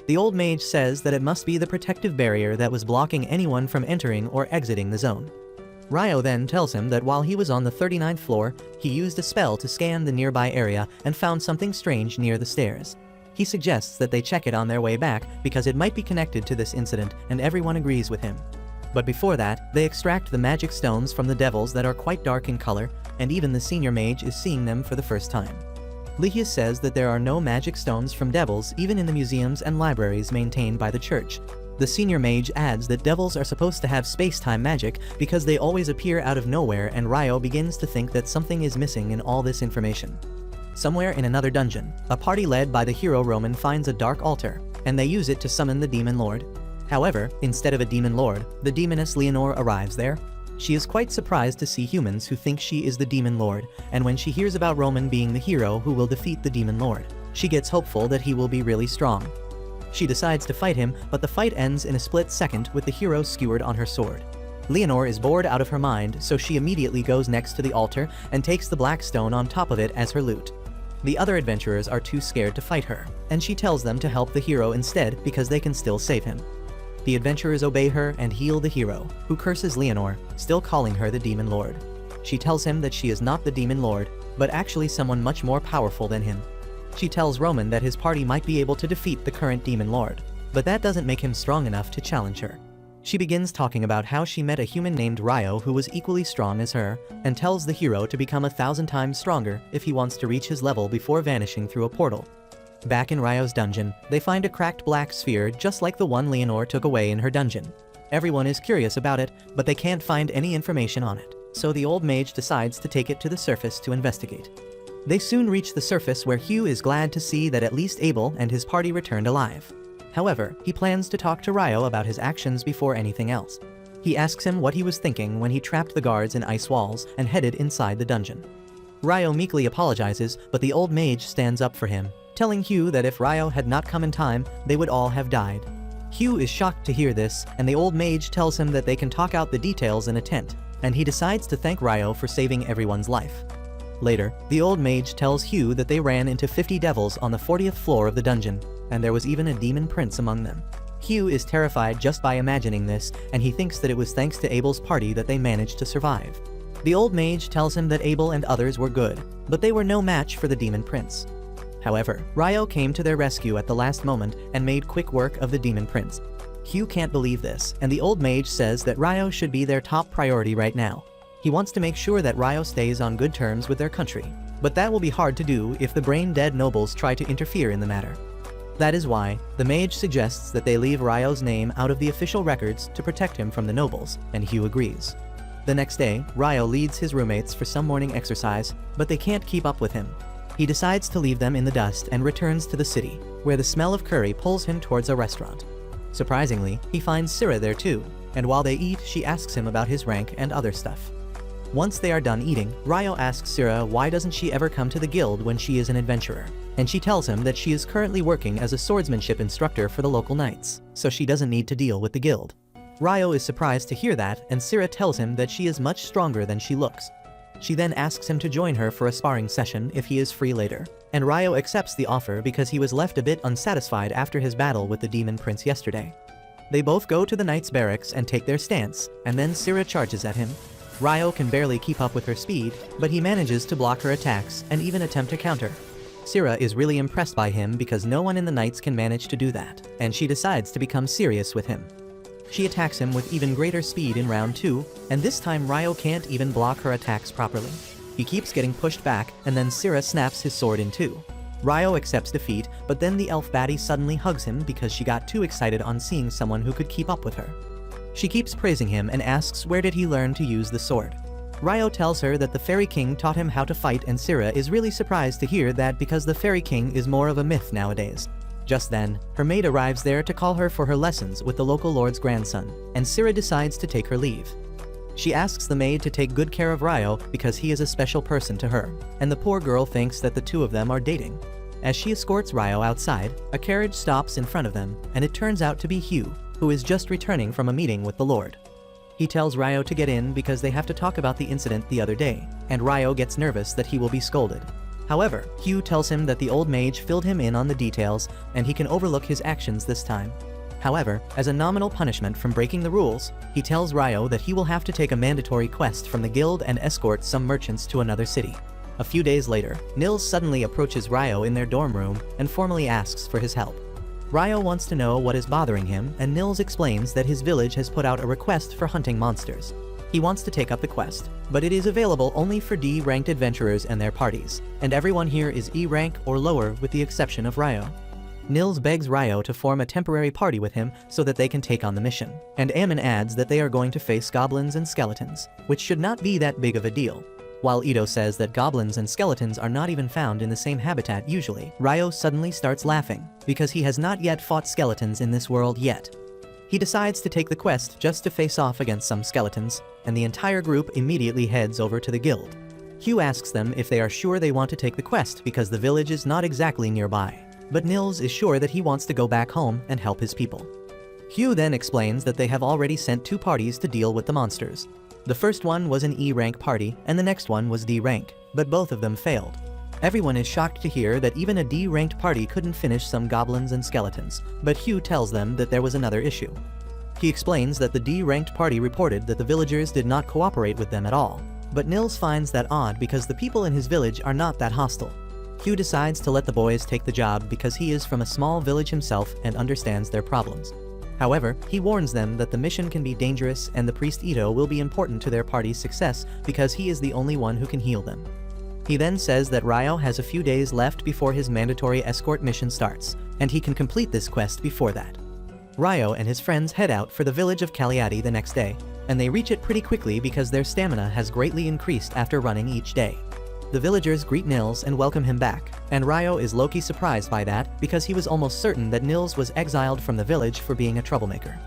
The old mage says that it must be the protective barrier that was blocking anyone from entering or exiting the zone. Ryou then tells him that while he was on the 39th floor, he used a spell to scan the nearby area and found something strange near the stairs. He suggests that they check it on their way back because it might be connected to this incident, and everyone agrees with him. But before that, they extract the magic stones from the devils that are quite dark in color, and even the senior mage is seeing them for the first time. Lihia says that there are no magic stones from devils even in the museums and libraries maintained by the church. The senior mage adds that devils are supposed to have space-time magic because they always appear out of nowhere, and Ryou begins to think that something is missing in all this information. Somewhere in another dungeon, a party led by the hero Roman finds a dark altar, and they use it to summon the demon lord. However, instead of a demon lord, the demoness Leonore arrives there. She is quite surprised to see humans who think she is the demon lord, and when she hears about Roman being the hero who will defeat the demon lord, she gets hopeful that he will be really strong. She decides to fight him, but the fight ends in a split second with the hero skewered on her sword. Leonore is bored out of her mind, so she immediately goes next to the altar and takes the black stone on top of it as her loot. The other adventurers are too scared to fight her, and she tells them to help the hero instead because they can still save him. The adventurers obey her and heal the hero, who curses Leonore, still calling her the demon lord. She tells him that she is not the demon lord, but actually someone much more powerful than him. She tells Roman that his party might be able to defeat the current demon lord, but that doesn't make him strong enough to challenge her. She begins talking about how she met a human named Ryou who was equally strong as her, and tells the hero to become 1,000 times stronger if he wants to reach his level before vanishing through a portal. Back in Ryou's dungeon, they find a cracked black sphere just like the one Leonore took away in her dungeon. Everyone is curious about it, but they can't find any information on it, so the old mage decides to take it to the surface to investigate. They soon reach the surface where Hugh is glad to see that at least Abel and his party returned alive. However, he plans to talk to Ryou about his actions before anything else. He asks him what he was thinking when he trapped the guards in ice walls and headed inside the dungeon. Ryou meekly apologizes, but the old mage stands up for him, telling Hugh that if Ryou had not come in time, they would all have died. Hugh is shocked to hear this, and the old mage tells him that they can talk out the details in a tent, and he decides to thank Ryou for saving everyone's life. Later, the old mage tells Hugh that they ran into 50 devils on the 40th floor of the dungeon, and there was even a demon prince among them. Hugh is terrified just by imagining this, and he thinks that it was thanks to Abel's party that they managed to survive. The old mage tells him that Abel and others were good, but they were no match for the demon prince. However, Ryou came to their rescue at the last moment and made quick work of the demon prince. Hugh can't believe this, and the old mage says that Ryou should be their top priority right now. He wants to make sure that Ryou stays on good terms with their country, but that will be hard to do if the brain-dead nobles try to interfere in the matter. That is why, the mage suggests that they leave Ryou's name out of the official records to protect him from the nobles, and Hugh agrees. The next day, Ryou leads his roommates for some morning exercise, but they can't keep up with him. He decides to leave them in the dust and returns to the city, where the smell of curry pulls him towards a restaurant. Surprisingly, he finds Syrah there too, and while they eat, she asks him about his rank and other stuff. Once they are done eating, Ryou asks Syrah why doesn't she ever come to the guild when she is an adventurer, and she tells him that she is currently working as a swordsmanship instructor for the local knights, so she doesn't need to deal with the guild. Ryou is surprised to hear that, and Syrah tells him that she is much stronger than she looks. She then asks him to join her for a sparring session if he is free later, and Ryou accepts the offer because he was left a bit unsatisfied after his battle with the demon prince yesterday. They both go to the knights' barracks and take their stance, and then Syrah charges at him. Ryou can barely keep up with her speed, but he manages to block her attacks and even attempt to counter. Syrah is really impressed by him because no one in the Knights can manage to do that, and she decides to become serious with him. She attacks him with even greater speed in round 2, and this time Ryou can't even block her attacks properly. He keeps getting pushed back, and then Syrah snaps his sword in two. Ryou accepts defeat, but then the elf baddie suddenly hugs him because she got too excited on seeing someone who could keep up with her. She keeps praising him and asks where did he learn to use the sword. Ryou tells her that the Fairy King taught him how to fight, and Syrah is really surprised to hear that because the Fairy King is more of a myth nowadays. Just then, her maid arrives there to call her for her lessons with the local lord's grandson, and Syrah decides to take her leave. She asks the maid to take good care of Ryou because he is a special person to her, and the poor girl thinks that the two of them are dating. As she escorts Ryou outside, a carriage stops in front of them, and it turns out to be Ryou, who is just returning from a meeting with the lord. He tells Ryou to get in because they have to talk about the incident the other day, and Ryou gets nervous that he will be scolded. However, Ryou tells him that the old mage filled him in on the details, and he can overlook his actions this time. However, as a nominal punishment from breaking the rules, he tells Ryou that he will have to take a mandatory quest from the guild and escort some merchants to another city. A few days later, Nils suddenly approaches Ryou in their dorm room and formally asks for his help. Ryou wants to know what is bothering him, and Nils explains that his village has put out a request for hunting monsters. He wants to take up the quest, but it is available only for D-ranked adventurers and their parties, and everyone here is E rank or lower with the exception of Ryou. Nils begs Ryou to form a temporary party with him so that they can take on the mission, and Ammon adds that they are going to face goblins and skeletons, which should not be that big of a deal. While Ito says that goblins and skeletons are not even found in the same habitat usually, Ryou suddenly starts laughing, because he has not yet fought skeletons in this world yet. He decides to take the quest just to face off against some skeletons, and the entire group immediately heads over to the guild. Ryou asks them if they are sure they want to take the quest because the village is not exactly nearby, but Nils is sure that he wants to go back home and help his people. Ryou then explains that they have already sent 2 parties to deal with the monsters. The first one was an E-rank party, and the next one was D-rank, but both of them failed. Everyone is shocked to hear that even a D-ranked party couldn't finish some goblins and skeletons, but Ryou tells them that there was another issue. He explains that the D-ranked party reported that the villagers did not cooperate with them at all, but Nils finds that odd because the people in his village are not that hostile. Ryou decides to let the boys take the job because he is from a small village himself and understands their problems. However, he warns them that the mission can be dangerous and the priest Ito will be important to their party's success because he is the only one who can heal them. He then says that Ryou has a few days left before his mandatory escort mission starts, and he can complete this quest before that. Ryou and his friends head out for the village of Cagliati the next day, and they reach it pretty quickly because their stamina has greatly increased after running each day. The villagers greet Nils and welcome him back, and Ryou is low-key surprised by that because he was almost certain that Nils was exiled from the village for being a troublemaker.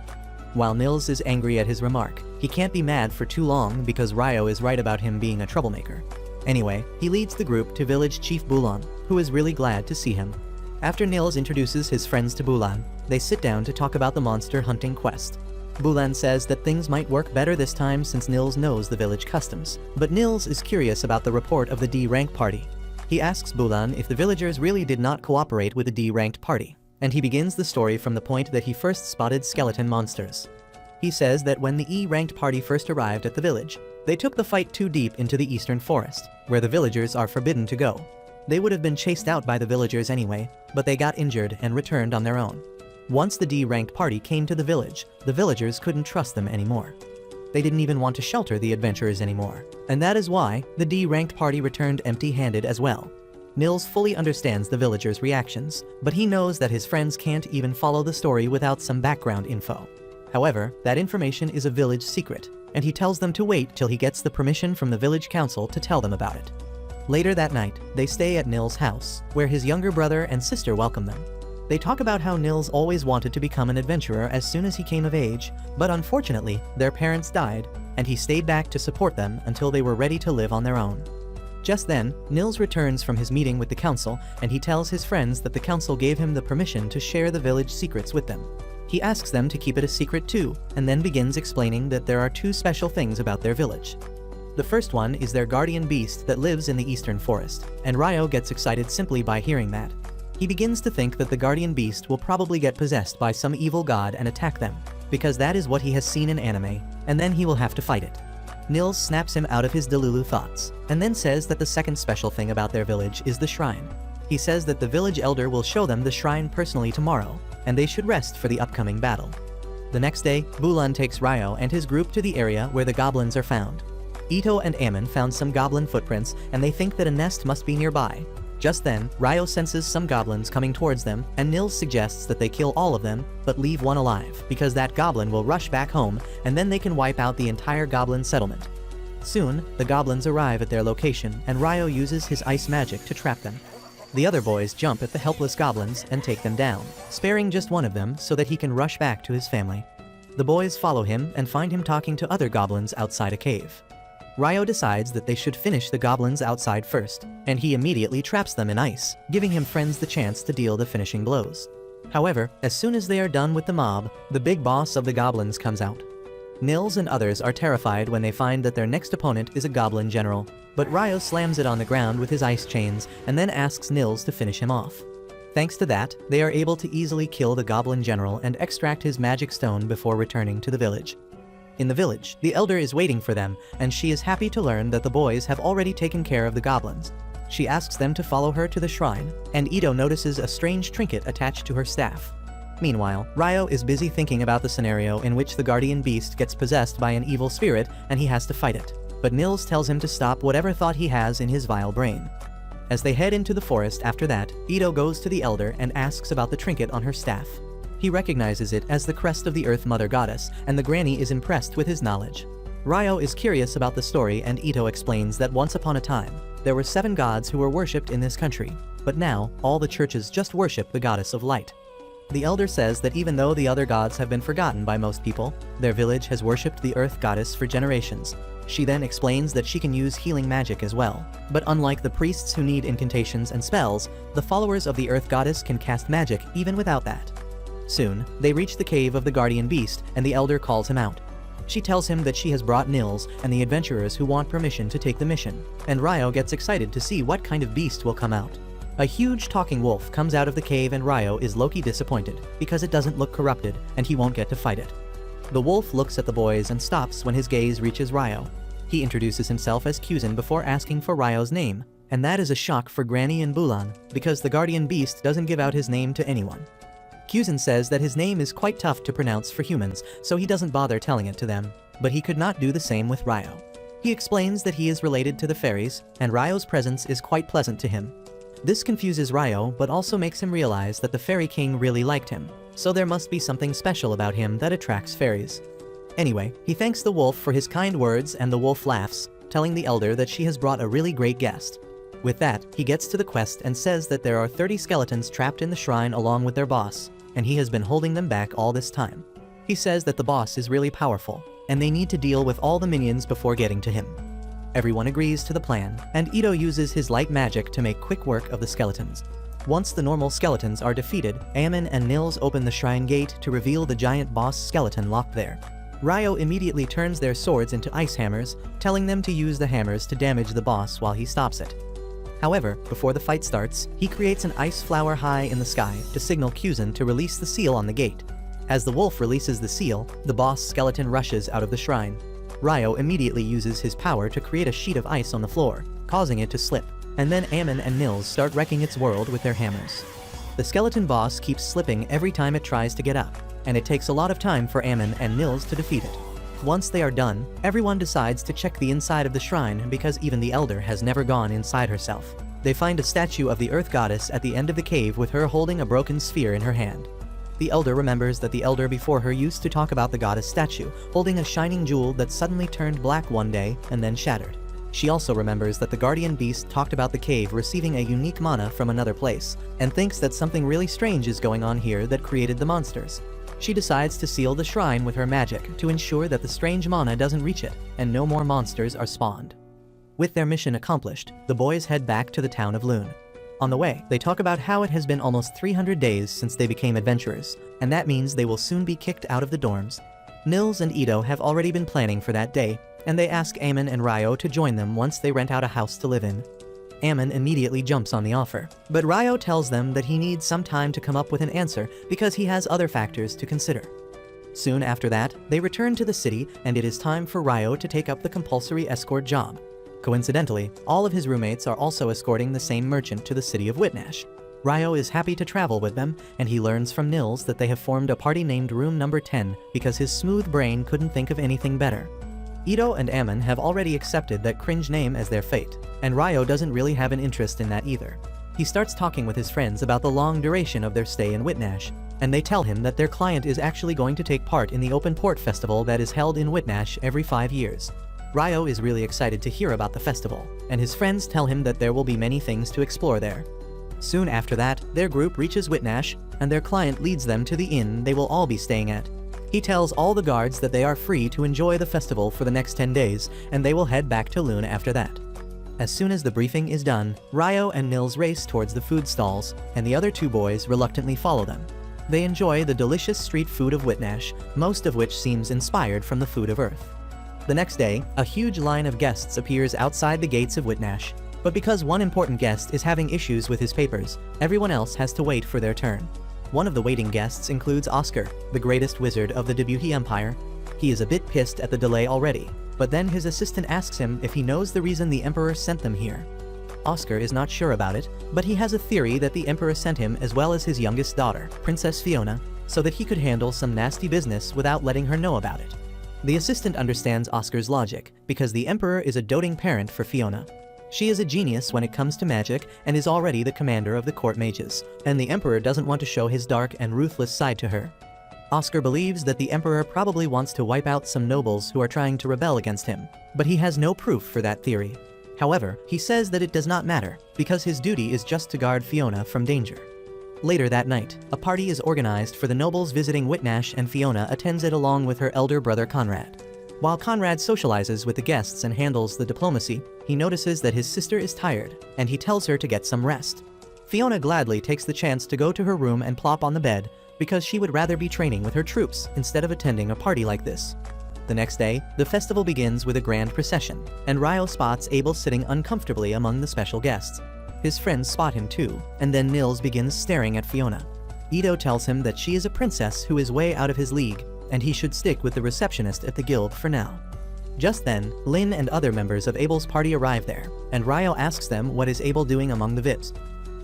While Nils is angry at his remark, he can't be mad for too long because Ryou is right about him being a troublemaker. Anyway, he leads the group to village chief Bulan, who is really glad to see him. After Nils introduces his friends to Bulan, they sit down to talk about the monster hunting quest. Bulan says that things might work better this time since Nils knows the village customs, but Nils is curious about the report of the D-rank party. He asks Bulan if the villagers really did not cooperate with the D-ranked party, and he begins the story from the point that he first spotted skeleton monsters. He says that when the E-ranked party first arrived at the village, they took the fight too deep into the eastern forest, where the villagers are forbidden to go. They would have been chased out by the villagers anyway, but they got injured and returned on their own. Once the D-ranked party came to the villagers couldn't trust them anymore. They didn't even want to shelter the adventurers anymore, and that is why the D-ranked party returned empty-handed as well. Nils fully understands the villagers' reactions, but he knows that his friends can't even follow the story without some background info. However, that information is a village secret, and he tells them to wait till he gets the permission from the village council to tell them about it. Later that night, they stay at Nils' house, where his younger brother and sister welcome them. They talk about how Nils always wanted to become an adventurer as soon as he came of age, but unfortunately, their parents died, and he stayed back to support them until they were ready to live on their own. Just then, Nils returns from his meeting with the council, and he tells his friends that the council gave him the permission to share the village secrets with them. He asks them to keep it a secret too, and then begins explaining that there are 2 special things about their village. The first one is their guardian beast that lives in the eastern forest, and Ryou gets excited simply by hearing that. He begins to think that the guardian beast will probably get possessed by some evil god and attack them, because that is what he has seen in anime, and then he will have to fight it. Nils snaps him out of his Delulu thoughts, and then says that the second special thing about their village is the shrine. He says that the village elder will show them the shrine personally tomorrow, and they should rest for the upcoming battle. The next day, Bulan takes Ryou and his group to the area where the goblins are found. Ito and Ammon found some goblin footprints, and they think that a nest must be nearby. Just then, Ryou senses some goblins coming towards them, and Nils suggests that they kill all of them, but leave one alive, because that goblin will rush back home, and then they can wipe out the entire goblin settlement. Soon, the goblins arrive at their location, and Ryou uses his ice magic to trap them. The other boys jump at the helpless goblins and take them down, sparing just one of them so that he can rush back to his family. The boys follow him and find him talking to other goblins outside a cave. Ryou decides that they should finish the goblins outside first, and he immediately traps them in ice, giving him friends the chance to deal the finishing blows. However, as soon as they are done with the mob, the big boss of the goblins comes out. Nils and others are terrified when they find that their next opponent is a goblin general, but Ryou slams it on the ground with his ice chains and then asks Nils to finish him off. Thanks to that, they are able to easily kill the goblin general and extract his magic stone before returning to the village. In the village, the elder is waiting for them, and she is happy to learn that the boys have already taken care of the goblins. She asks them to follow her to the shrine, and Ito notices a strange trinket attached to her staff. Meanwhile, Ryou is busy thinking about the scenario in which the guardian beast gets possessed by an evil spirit and he has to fight it. But Nils tells him to stop whatever thought he has in his vile brain. As they head into the forest after that, Ito goes to the elder and asks about the trinket on her staff. He recognizes it as the crest of the Earth Mother Goddess, and the granny is impressed with his knowledge. Ryou is curious about the story, and Ito explains that once upon a time, there were 7 gods who were worshipped in this country, but now, all the churches just worship the goddess of light. The elder says that even though the other gods have been forgotten by most people, their village has worshipped the Earth Goddess for generations. She then explains that she can use healing magic as well, but unlike the priests who need incantations and spells, the followers of the Earth Goddess can cast magic even without that. Soon, they reach the cave of the guardian beast, and the elder calls him out. She tells him that she has brought Nils and the adventurers who want permission to take the mission, and Ryou gets excited to see what kind of beast will come out. A huge talking wolf comes out of the cave, and Ryou is low-key disappointed because it doesn't look corrupted and he won't get to fight it. The wolf looks at the boys and stops when his gaze reaches Ryou. He introduces himself as Kuzin before asking for Ryou's name, and that is a shock for Granny and Bulan because the guardian beast doesn't give out his name to anyone. Kuzin says that his name is quite tough to pronounce for humans, so he doesn't bother telling it to them, but he could not do the same with Ryou. He explains that he is related to the fairies, and Ryou's presence is quite pleasant to him. This confuses Ryou, but also makes him realize that the Fairy King really liked him, so there must be something special about him that attracts fairies. Anyway, he thanks the wolf for his kind words, and the wolf laughs, telling the elder that she has brought a really great guest. With that, he gets to the quest and says that there are 30 skeletons trapped in the shrine along with their boss, and he has been holding them back all this time. He says that the boss is really powerful, and they need to deal with all the minions before getting to him. Everyone agrees to the plan, and Ito uses his light magic to make quick work of the skeletons. Once the normal skeletons are defeated, Ammon and Nils open the shrine gate to reveal the giant boss skeleton locked there. Ryou immediately turns their swords into ice hammers, telling them to use the hammers to damage the boss while he stops it. However, before the fight starts, he creates an ice flower high in the sky to signal Kuzin to release the seal on the gate. As the wolf releases the seal, the boss skeleton rushes out of the shrine. Ryou immediately uses his power to create a sheet of ice on the floor, causing it to slip, and then Ammon and Nils start wrecking its world with their hammers. The skeleton boss keeps slipping every time it tries to get up, and it takes a lot of time for Ammon and Nils to defeat it. Once they are done, everyone decides to check the inside of the shrine because even the elder has never gone inside herself. They find a statue of the Earth Goddess at the end of the cave with her holding a broken sphere in her hand. The elder remembers that the elder before her used to talk about the goddess statue, holding a shining jewel that suddenly turned black one day and then shattered. She also remembers that the guardian beast talked about the cave receiving a unique mana from another place, and thinks that something really strange is going on here that created the monsters. She decides to seal the shrine with her magic to ensure that the strange mana doesn't reach it, and no more monsters are spawned. With their mission accomplished, the boys head back to the town of Loon. On the way, they talk about how it has been almost 300 days since they became adventurers, and that means they will soon be kicked out of the dorms. Nils and Ito have already been planning for that day, and they ask Ammon and Ryou to join them once they rent out a house to live in. Ammon immediately jumps on the offer, but Ryou tells them that he needs some time to come up with an answer because he has other factors to consider. Soon after that, they return to the city and it is time for Ryou to take up the compulsory escort job. Coincidentally, all of his roommates are also escorting the same merchant to the city of Whitnash. Ryou is happy to travel with them, and he learns from Nils that they have formed a party named Room Number 10 because his smooth brain couldn't think of anything better. Ito and Ammon have already accepted that cringe name as their fate, and Ryou doesn't really have an interest in that either. He starts talking with his friends about the long duration of their stay in Whitnash, and they tell him that their client is actually going to take part in the Open Port Festival that is held in Whitnash every 5 years. Ryou is really excited to hear about the festival, and his friends tell him that there will be many things to explore there. Soon after that, their group reaches Whitnash, and their client leads them to the inn they will all be staying at. He tells all the guards that they are free to enjoy the festival for the next 10 days, and they will head back to Lune after that. As soon as the briefing is done, Ryou and Nils race towards the food stalls, and the other two boys reluctantly follow them. They enjoy the delicious street food of Whitnash, most of which seems inspired from the food of Earth. The next day, a huge line of guests appears outside the gates of Whitnash, but because one important guest is having issues with his papers, everyone else has to wait for their turn. One of the waiting guests includes Oscar, the greatest wizard of the Debuhi Empire. He is a bit pissed at the delay already, but then his assistant asks him if he knows the reason the Emperor sent them here. Oscar is not sure about it, but he has a theory that the Emperor sent him as well as his youngest daughter, Princess Fiona, so that he could handle some nasty business without letting her know about it. The assistant understands Oscar's logic, because the Emperor is a doting parent for Fiona. She is a genius when it comes to magic and is already the commander of the court mages, and the Emperor doesn't want to show his dark and ruthless side to her. Oscar believes that the Emperor probably wants to wipe out some nobles who are trying to rebel against him, but he has no proof for that theory. However, he says that it does not matter, because his duty is just to guard Fiona from danger. Later that night, a party is organized for the nobles visiting Whitnash, and Fiona attends it along with her elder brother Conrad. While Conrad socializes with the guests and handles the diplomacy, he notices that his sister is tired, and he tells her to get some rest. Fiona gladly takes the chance to go to her room and plop on the bed, because she would rather be training with her troops instead of attending a party like this. The next day, the festival begins with a grand procession, and Ryou spots Abel sitting uncomfortably among the special guests. His friends spot him too, and then Nils begins staring at Fiona. Ito tells him that she is a princess who is way out of his league, and he should stick with the receptionist at the guild for now. Just then, Lin and other members of Abel's party arrive there, and Ryou asks them what is Abel doing among the VIPs.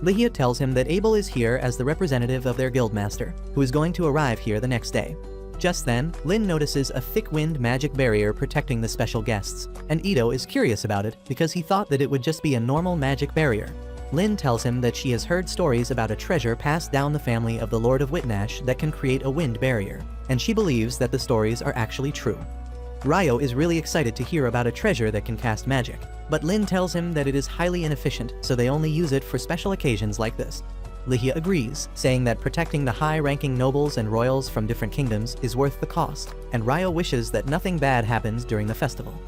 Lihia tells him that Abel is here as the representative of their guildmaster, who is going to arrive here the next day. Just then, Lin notices a thick-wind magic barrier protecting the special guests, and Ito is curious about it because he thought that it would just be a normal magic barrier. Lin tells him that she has heard stories about a treasure passed down the family of the Lord of Whitnash that can create a wind barrier, and she believes that the stories are actually true. Ryou is really excited to hear about a treasure that can cast magic, but Lin tells him that it is highly inefficient, so they only use it for special occasions like this. Lihia agrees, saying that protecting the high-ranking nobles and royals from different kingdoms is worth the cost, and Ryou wishes that nothing bad happens during the festival.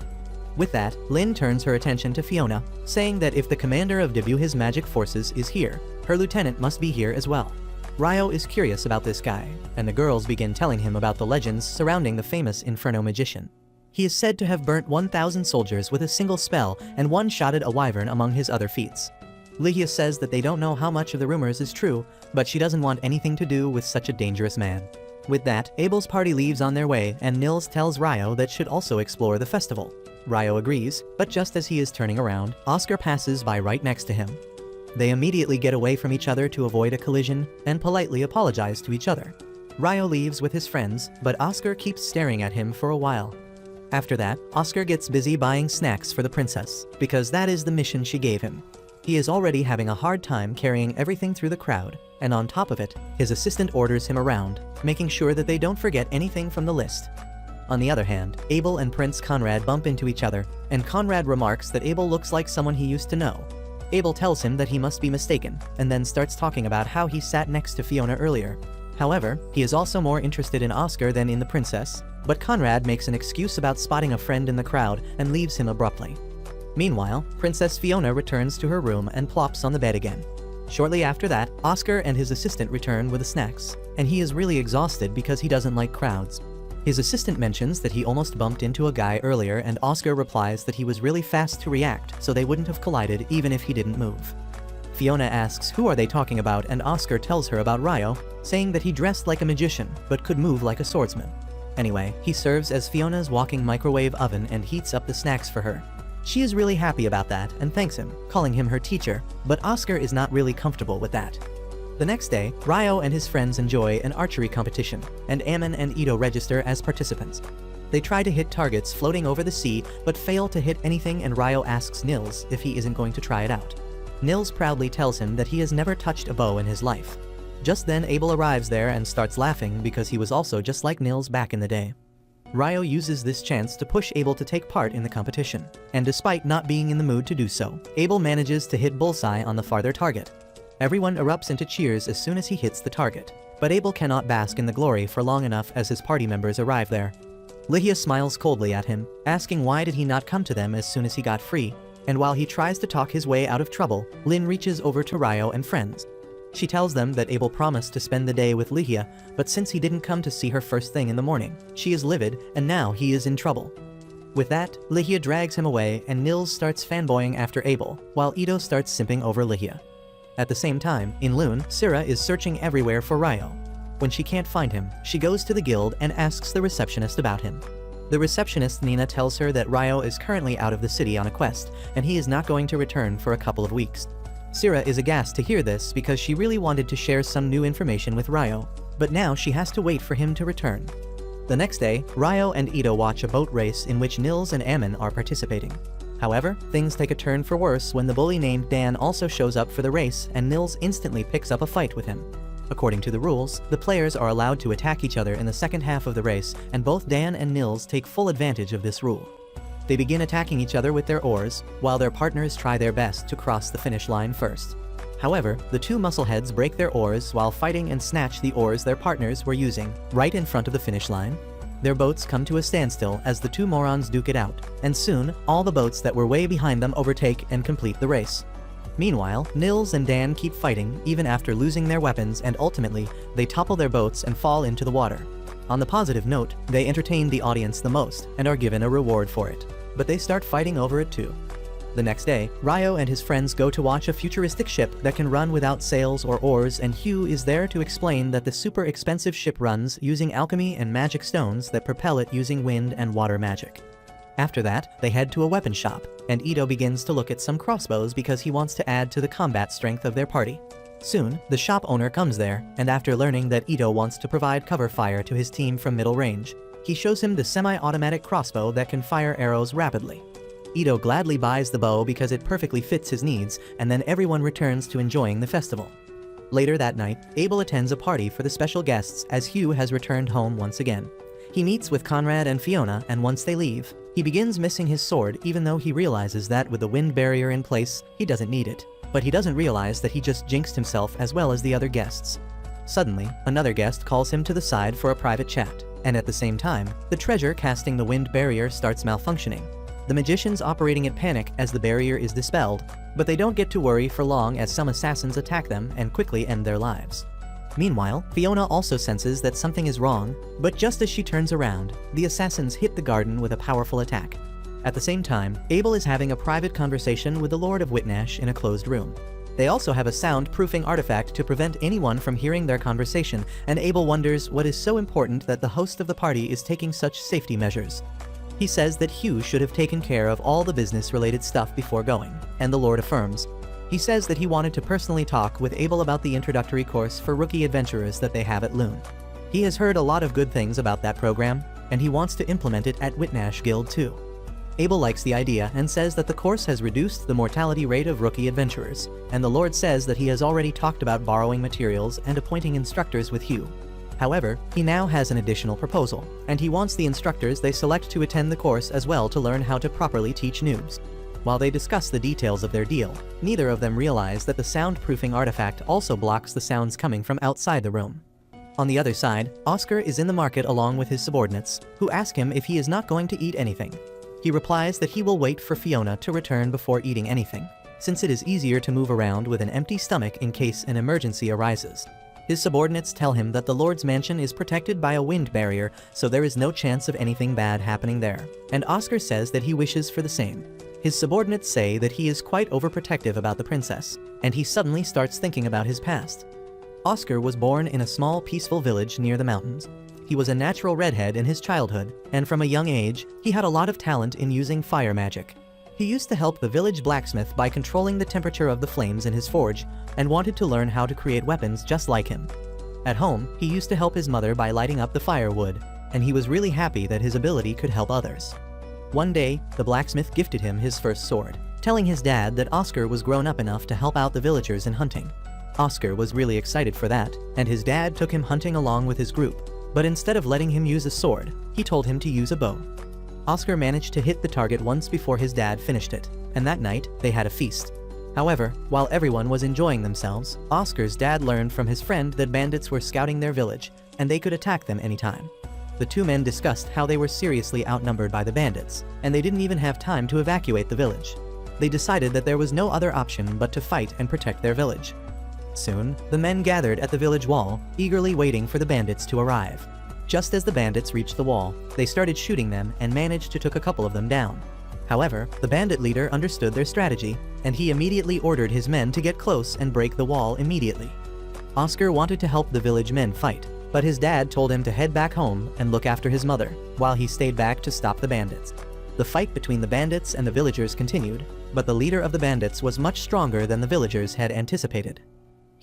With that, Lin turns her attention to Fiona, saying that if the commander of Debuhi's magic forces is here, her lieutenant must be here as well. Ryou is curious about this guy, and the girls begin telling him about the legends surrounding the famous Inferno magician. He is said to have burnt 1,000 soldiers with a single spell and one-shotted a wyvern among his other feats. Lihia says that they don't know how much of the rumors is true, but she doesn't want anything to do with such a dangerous man. With that, Abel's party leaves on their way, and Nils tells Ryou that should also explore the festival. Ryou agrees, but just as he is turning around, Oscar passes by right next to him. They immediately get away from each other to avoid a collision, and politely apologize to each other. Ryou leaves with his friends, but Oscar keeps staring at him for a while. After that, Oscar gets busy buying snacks for the princess, because that is the mission she gave him. He is already having a hard time carrying everything through the crowd, and on top of it, his assistant orders him around, making sure that they don't forget anything from the list. On the other hand, Abel and Prince Conrad bump into each other, and Conrad remarks that Abel looks like someone he used to know. Abel tells him that he must be mistaken, and then starts talking about how he sat next to Fiona earlier. However, he is also more interested in Oscar than in the princess, but Conrad makes an excuse about spotting a friend in the crowd and leaves him abruptly. Meanwhile, Princess Fiona returns to her room and plops on the bed again. Shortly after that, Oscar and his assistant return with the snacks, and he is really exhausted because he doesn't like crowds. His assistant mentions that he almost bumped into a guy earlier, and Oscar replies that he was really fast to react, so they wouldn't have collided even if he didn't move. Fiona asks who are they talking about, and Oscar tells her about Ryou, saying that he dressed like a magician but could move like a swordsman. Anyway, he serves as Fiona's walking microwave oven and heats up the snacks for her. She is really happy about that and thanks him, calling him her teacher, but Oscar is not really comfortable with that. The next day, Ryou and his friends enjoy an archery competition, and Ammon and Ito register as participants. They try to hit targets floating over the sea, but fail to hit anything, and Ryou asks Nils if he isn't going to try it out. Nils proudly tells him that he has never touched a bow in his life. Just then Abel arrives there and starts laughing because he was also just like Nils back in the day. Ryou uses this chance to push Abel to take part in the competition, and despite not being in the mood to do so, Abel manages to hit bullseye on the farther target. Everyone erupts into cheers as soon as he hits the target, but Abel cannot bask in the glory for long enough as his party members arrive there. Lyhia smiles coldly at him, asking why did he not come to them as soon as he got free, and while he tries to talk his way out of trouble, Lin reaches over to Ryou and friends. She tells them that Abel promised to spend the day with Lyhia, but since he didn't come to see her first thing in the morning, she is livid, and now he is in trouble. With that, Lyhia drags him away and Nils starts fanboying after Abel, while Ito starts simping over Lyhia. At the same time, in Lune, Syrah is searching everywhere for Ryou. When she can't find him, she goes to the guild and asks the receptionist about him. The receptionist Nina tells her that Ryou is currently out of the city on a quest, and he is not going to return for a couple of weeks. Syrah is aghast to hear this because she really wanted to share some new information with Ryou, but now she has to wait for him to return. The next day, Ryou and Ito watch a boat race in which Nils and Ammon are participating. However, things take a turn for worse when the bully named Dan also shows up for the race and Nils instantly picks up a fight with him. According to the rules, the players are allowed to attack each other in the second half of the race, and both Dan and Nils take full advantage of this rule. They begin attacking each other with their oars, while their partners try their best to cross the finish line first. However, the two muscleheads break their oars while fighting and snatch the oars their partners were using, right in front of the finish line. Their boats come to a standstill as the two morons duke it out, and soon, all the boats that were way behind them overtake and complete the race. Meanwhile, Nils and Dan keep fighting even after losing their weapons, and ultimately, they topple their boats and fall into the water. On the positive note, they entertain the audience the most and are given a reward for it. But they start fighting over it too. The next day, Ryou and his friends go to watch a futuristic ship that can run without sails or oars, and Hugh is there to explain that the super expensive ship runs using alchemy and magic stones that propel it using wind and water magic. After that, they head to a weapon shop, and Ito begins to look at some crossbows because he wants to add to the combat strength of their party. Soon, the shop owner comes there, and after learning that Ito wants to provide cover fire to his team from middle range, he shows him the semi-automatic crossbow that can fire arrows rapidly. Ito gladly buys the bow because it perfectly fits his needs, and then everyone returns to enjoying the festival. Later that night, Abel attends a party for the special guests as Hugh has returned home once again. He meets with Conrad and Fiona, and once they leave, he begins missing his sword even though he realizes that with the wind barrier in place, he doesn't need it. But he doesn't realize that he just jinxed himself as well as the other guests. Suddenly, another guest calls him to the side for a private chat, and at the same time, the treasure casting the wind barrier starts malfunctioning. The magicians operating at panic as the barrier is dispelled, but they don't get to worry for long as some assassins attack them and quickly end their lives. Meanwhile, Fiona also senses that something is wrong, but just as she turns around, the assassins hit the garden with a powerful attack. At the same time, Abel is having a private conversation with the Lord of Whitnash in a closed room. They also have a sound-proofing artifact to prevent anyone from hearing their conversation, and Abel wonders what is so important that the host of the party is taking such safety measures. He says that Hugh should have taken care of all the business-related stuff before going, and the Lord affirms. He says that he wanted to personally talk with Abel about the introductory course for rookie adventurers that they have at Lune. He has heard a lot of good things about that program, and he wants to implement it at Whitnash Guild too. Abel likes the idea and says that the course has reduced the mortality rate of rookie adventurers, and the Lord says that he has already talked about borrowing materials and appointing instructors with Hugh. However, he now has an additional proposal, and he wants the instructors they select to attend the course as well to learn how to properly teach noobs. While they discuss the details of their deal, neither of them realize that the soundproofing artifact also blocks the sounds coming from outside the room. On the other side, Oscar is in the market along with his subordinates, who ask him if he is not going to eat anything. He replies that he will wait for Fiona to return before eating anything, since it is easier to move around with an empty stomach in case an emergency arises. His subordinates tell him that the Lord's mansion is protected by a wind barrier, so there is no chance of anything bad happening there, and Oscar says that he wishes for the same. His subordinates say that he is quite overprotective about the princess, and he suddenly starts thinking about his past. Oscar was born in a small peaceful village near the mountains. He was a natural redhead in his childhood, and from a young age, he had a lot of talent in using fire magic. He used to help the village blacksmith by controlling the temperature of the flames in his forge, and wanted to learn how to create weapons just like him. At home, he used to help his mother by lighting up the firewood, and he was really happy that his ability could help others. One day, the blacksmith gifted him his first sword, telling his dad that Oscar was grown up enough to help out the villagers in hunting. Oscar was really excited for that, and his dad took him hunting along with his group, but instead of letting him use a sword, he told him to use a bow. Oscar managed to hit the target once before his dad finished it, and that night, they had a feast. However, while everyone was enjoying themselves, Oscar's dad learned from his friend that bandits were scouting their village, and they could attack them anytime. The two men discussed how they were seriously outnumbered by the bandits, and they didn't even have time to evacuate the village. They decided that there was no other option but to fight and protect their village. Soon, the men gathered at the village wall, eagerly waiting for the bandits to arrive. Just as the bandits reached the wall, they started shooting them and managed to take a couple of them down. However, the bandit leader understood their strategy, and he immediately ordered his men to get close and break the wall immediately. Oscar wanted to help the village men fight, but his dad told him to head back home and look after his mother, while he stayed back to stop the bandits. The fight between the bandits and the villagers continued, but the leader of the bandits was much stronger than the villagers had anticipated.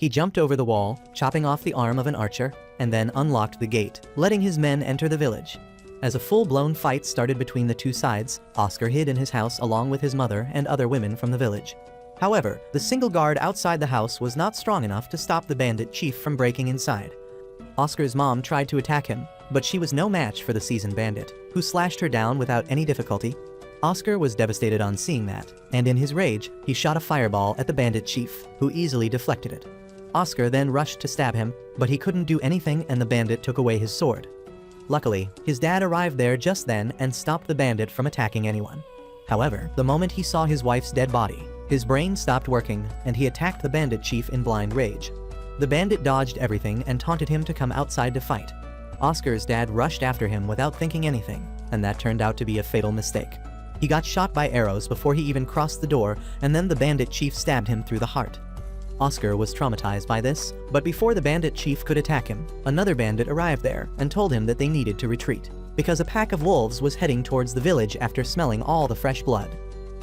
He jumped over the wall, chopping off the arm of an archer, and then unlocked the gate, letting his men enter the village. As a full-blown fight started between the two sides, Oscar hid in his house along with his mother and other women from the village. However, the single guard outside the house was not strong enough to stop the bandit chief from breaking inside. Oscar's mom tried to attack him, but she was no match for the seasoned bandit, who slashed her down without any difficulty. Oscar was devastated on seeing that, and in his rage, he shot a fireball at the bandit chief, who easily deflected it. Oscar then rushed to stab him, but he couldn't do anything and the bandit took away his sword. Luckily, his dad arrived there just then and stopped the bandit from attacking anyone. However, the moment he saw his wife's dead body, his brain stopped working and he attacked the bandit chief in blind rage. The bandit dodged everything and taunted him to come outside to fight. Oscar's dad rushed after him without thinking anything, and that turned out to be a fatal mistake. He got shot by arrows before he even crossed the door, and then the bandit chief stabbed him through the heart. Oscar was traumatized by this, but before the bandit chief could attack him, another bandit arrived there and told him that they needed to retreat, because a pack of wolves was heading towards the village after smelling all the fresh blood.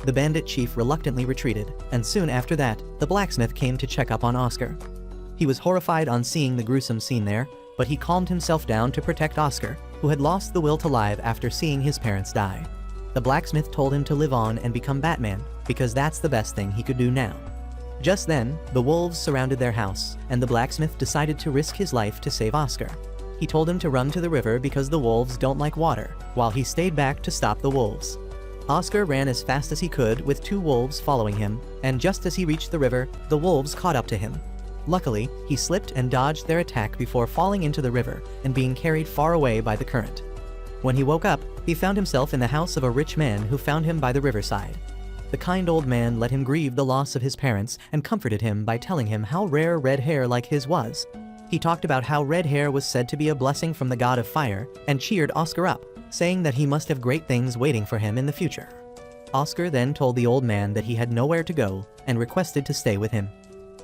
The bandit chief reluctantly retreated, and soon after that, the blacksmith came to check up on Oscar. He was horrified on seeing the gruesome scene there, but he calmed himself down to protect Oscar, who had lost the will to live after seeing his parents die. The blacksmith told him to live on and become Batman, because that's the best thing he could do now. Just then, the wolves surrounded their house, and the blacksmith decided to risk his life to save Oscar. He told him to run to the river because the wolves don't like water, while he stayed back to stop the wolves. Oscar ran as fast as he could with two wolves following him, and just as he reached the river, the wolves caught up to him. Luckily, he slipped and dodged their attack before falling into the river and being carried far away by the current. When he woke up, he found himself in the house of a rich man who found him by the riverside. The kind old man let him grieve the loss of his parents and comforted him by telling him how rare red hair like his was. He talked about how red hair was said to be a blessing from the god of fire and cheered Oscar up, saying that he must have great things waiting for him in the future. Oscar then told the old man that he had nowhere to go and requested to stay with him.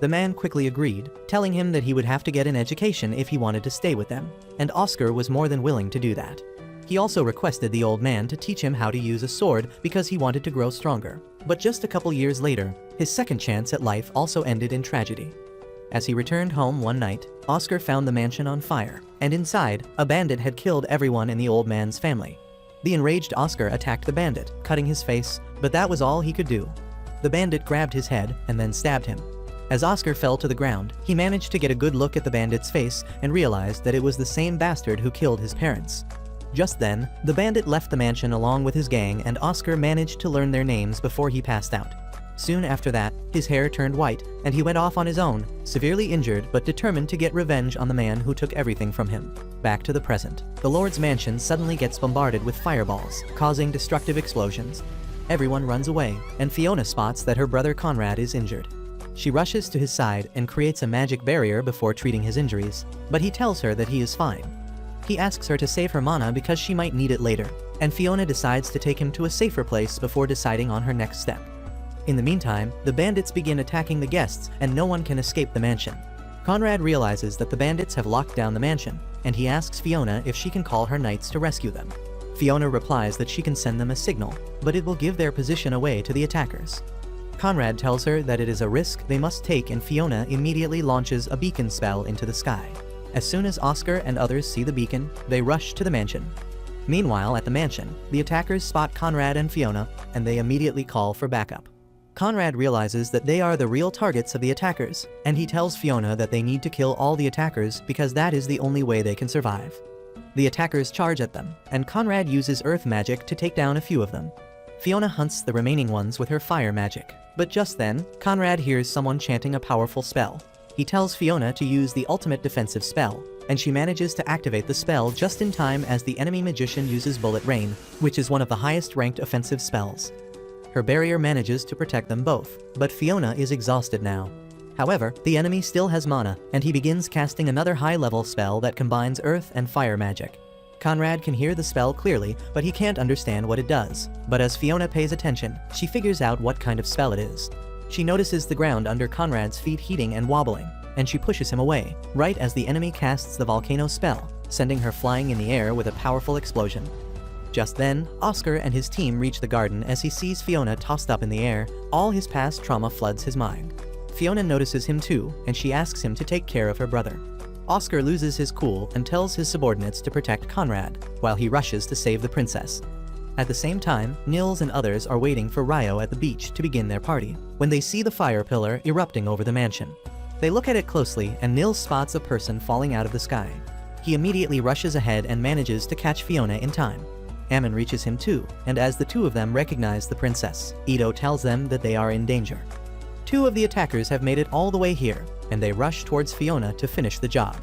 The man quickly agreed, telling him that he would have to get an education if he wanted to stay with them, and Oscar was more than willing to do that. He also requested the old man to teach him how to use a sword because he wanted to grow stronger. But just a couple years later, his second chance at life also ended in tragedy. As he returned home one night, Oscar found the mansion on fire, and inside, a bandit had killed everyone in the old man's family. The enraged Oscar attacked the bandit, cutting his face, but that was all he could do. The bandit grabbed his head and then stabbed him. As Oscar fell to the ground, he managed to get a good look at the bandit's face and realized that it was the same bastard who killed his parents. Just then, the bandit left the mansion along with his gang and Oscar managed to learn their names before he passed out. Soon after that, his hair turned white and he went off on his own, severely injured but determined to get revenge on the man who took everything from him. Back to the present. The Lord's mansion suddenly gets bombarded with fireballs, causing destructive explosions. Everyone runs away, and Fiona spots that her brother Conrad is injured. She rushes to his side and creates a magic barrier before treating his injuries, but he tells her that he is fine. He asks her to save her mana because she might need it later, and Fiona decides to take him to a safer place before deciding on her next step. In the meantime, the bandits begin attacking the guests and no one can escape the mansion. Conrad realizes that the bandits have locked down the mansion, and he asks Fiona if she can call her knights to rescue them. Fiona replies that she can send them a signal, but it will give their position away to the attackers. Conrad tells her that it is a risk they must take, and Fiona immediately launches a beacon spell into the sky. As soon as Oscar and others see the beacon, they rush to the mansion. Meanwhile, at the mansion, the attackers spot Conrad and Fiona, and they immediately call for backup. Conrad realizes that they are the real targets of the attackers, and he tells Fiona that they need to kill all the attackers because that is the only way they can survive. The attackers charge at them, and Conrad uses earth magic to take down a few of them. Fiona hunts the remaining ones with her fire magic, but just then, Conrad hears someone chanting a powerful spell. He tells Fiona to use the ultimate defensive spell, and she manages to activate the spell just in time as the enemy magician uses Bullet Rain, which is one of the highest ranked offensive spells. Her barrier manages to protect them both, but Fiona is exhausted now. However, the enemy still has mana, and he begins casting another high-level spell that combines earth and fire magic. Conrad can hear the spell clearly, but he can't understand what it does. But as Fiona pays attention, she figures out what kind of spell it is. She notices the ground under Conrad's feet heating and wobbling, and she pushes him away, right as the enemy casts the volcano spell, sending her flying in the air with a powerful explosion. Just then, Oscar and his team reach the garden. As he sees Fiona tossed up in the air, all his past trauma floods his mind. Fiona notices him too, and she asks him to take care of her brother. Oscar loses his cool and tells his subordinates to protect Conrad, while he rushes to save the princess. At the same time, Nils and others are waiting for Ryou at the beach to begin their party, when they see the fire pillar erupting over the mansion. They look at it closely, and Nils spots a person falling out of the sky. He immediately rushes ahead and manages to catch Fiona in time. Ammon reaches him too, and as the two of them recognize the princess, Ito tells them that they are in danger. Two of the attackers have made it all the way here, and they rush towards Fiona to finish the job.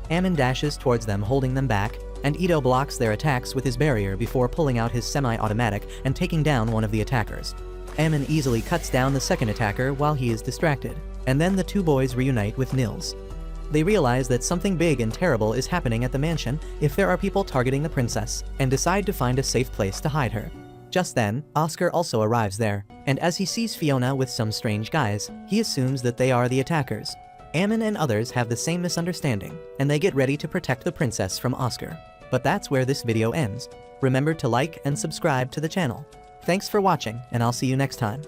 Ammon dashes towards them, holding them back, and Ito blocks their attacks with his barrier before pulling out his semi-automatic and taking down one of the attackers. Ammon easily cuts down the second attacker while he is distracted, and then the two boys reunite with Nils. They realize that something big and terrible is happening at the mansion if there are people targeting the princess, and decide to find a safe place to hide her. Just then, Oscar also arrives there, and as he sees Fiona with some strange guys, he assumes that they are the attackers. Ammon and others have the same misunderstanding, and they get ready to protect the princess from Oscar. But that's where this video ends. Remember to like and subscribe to the channel. Thanks for watching, and I'll see you next time.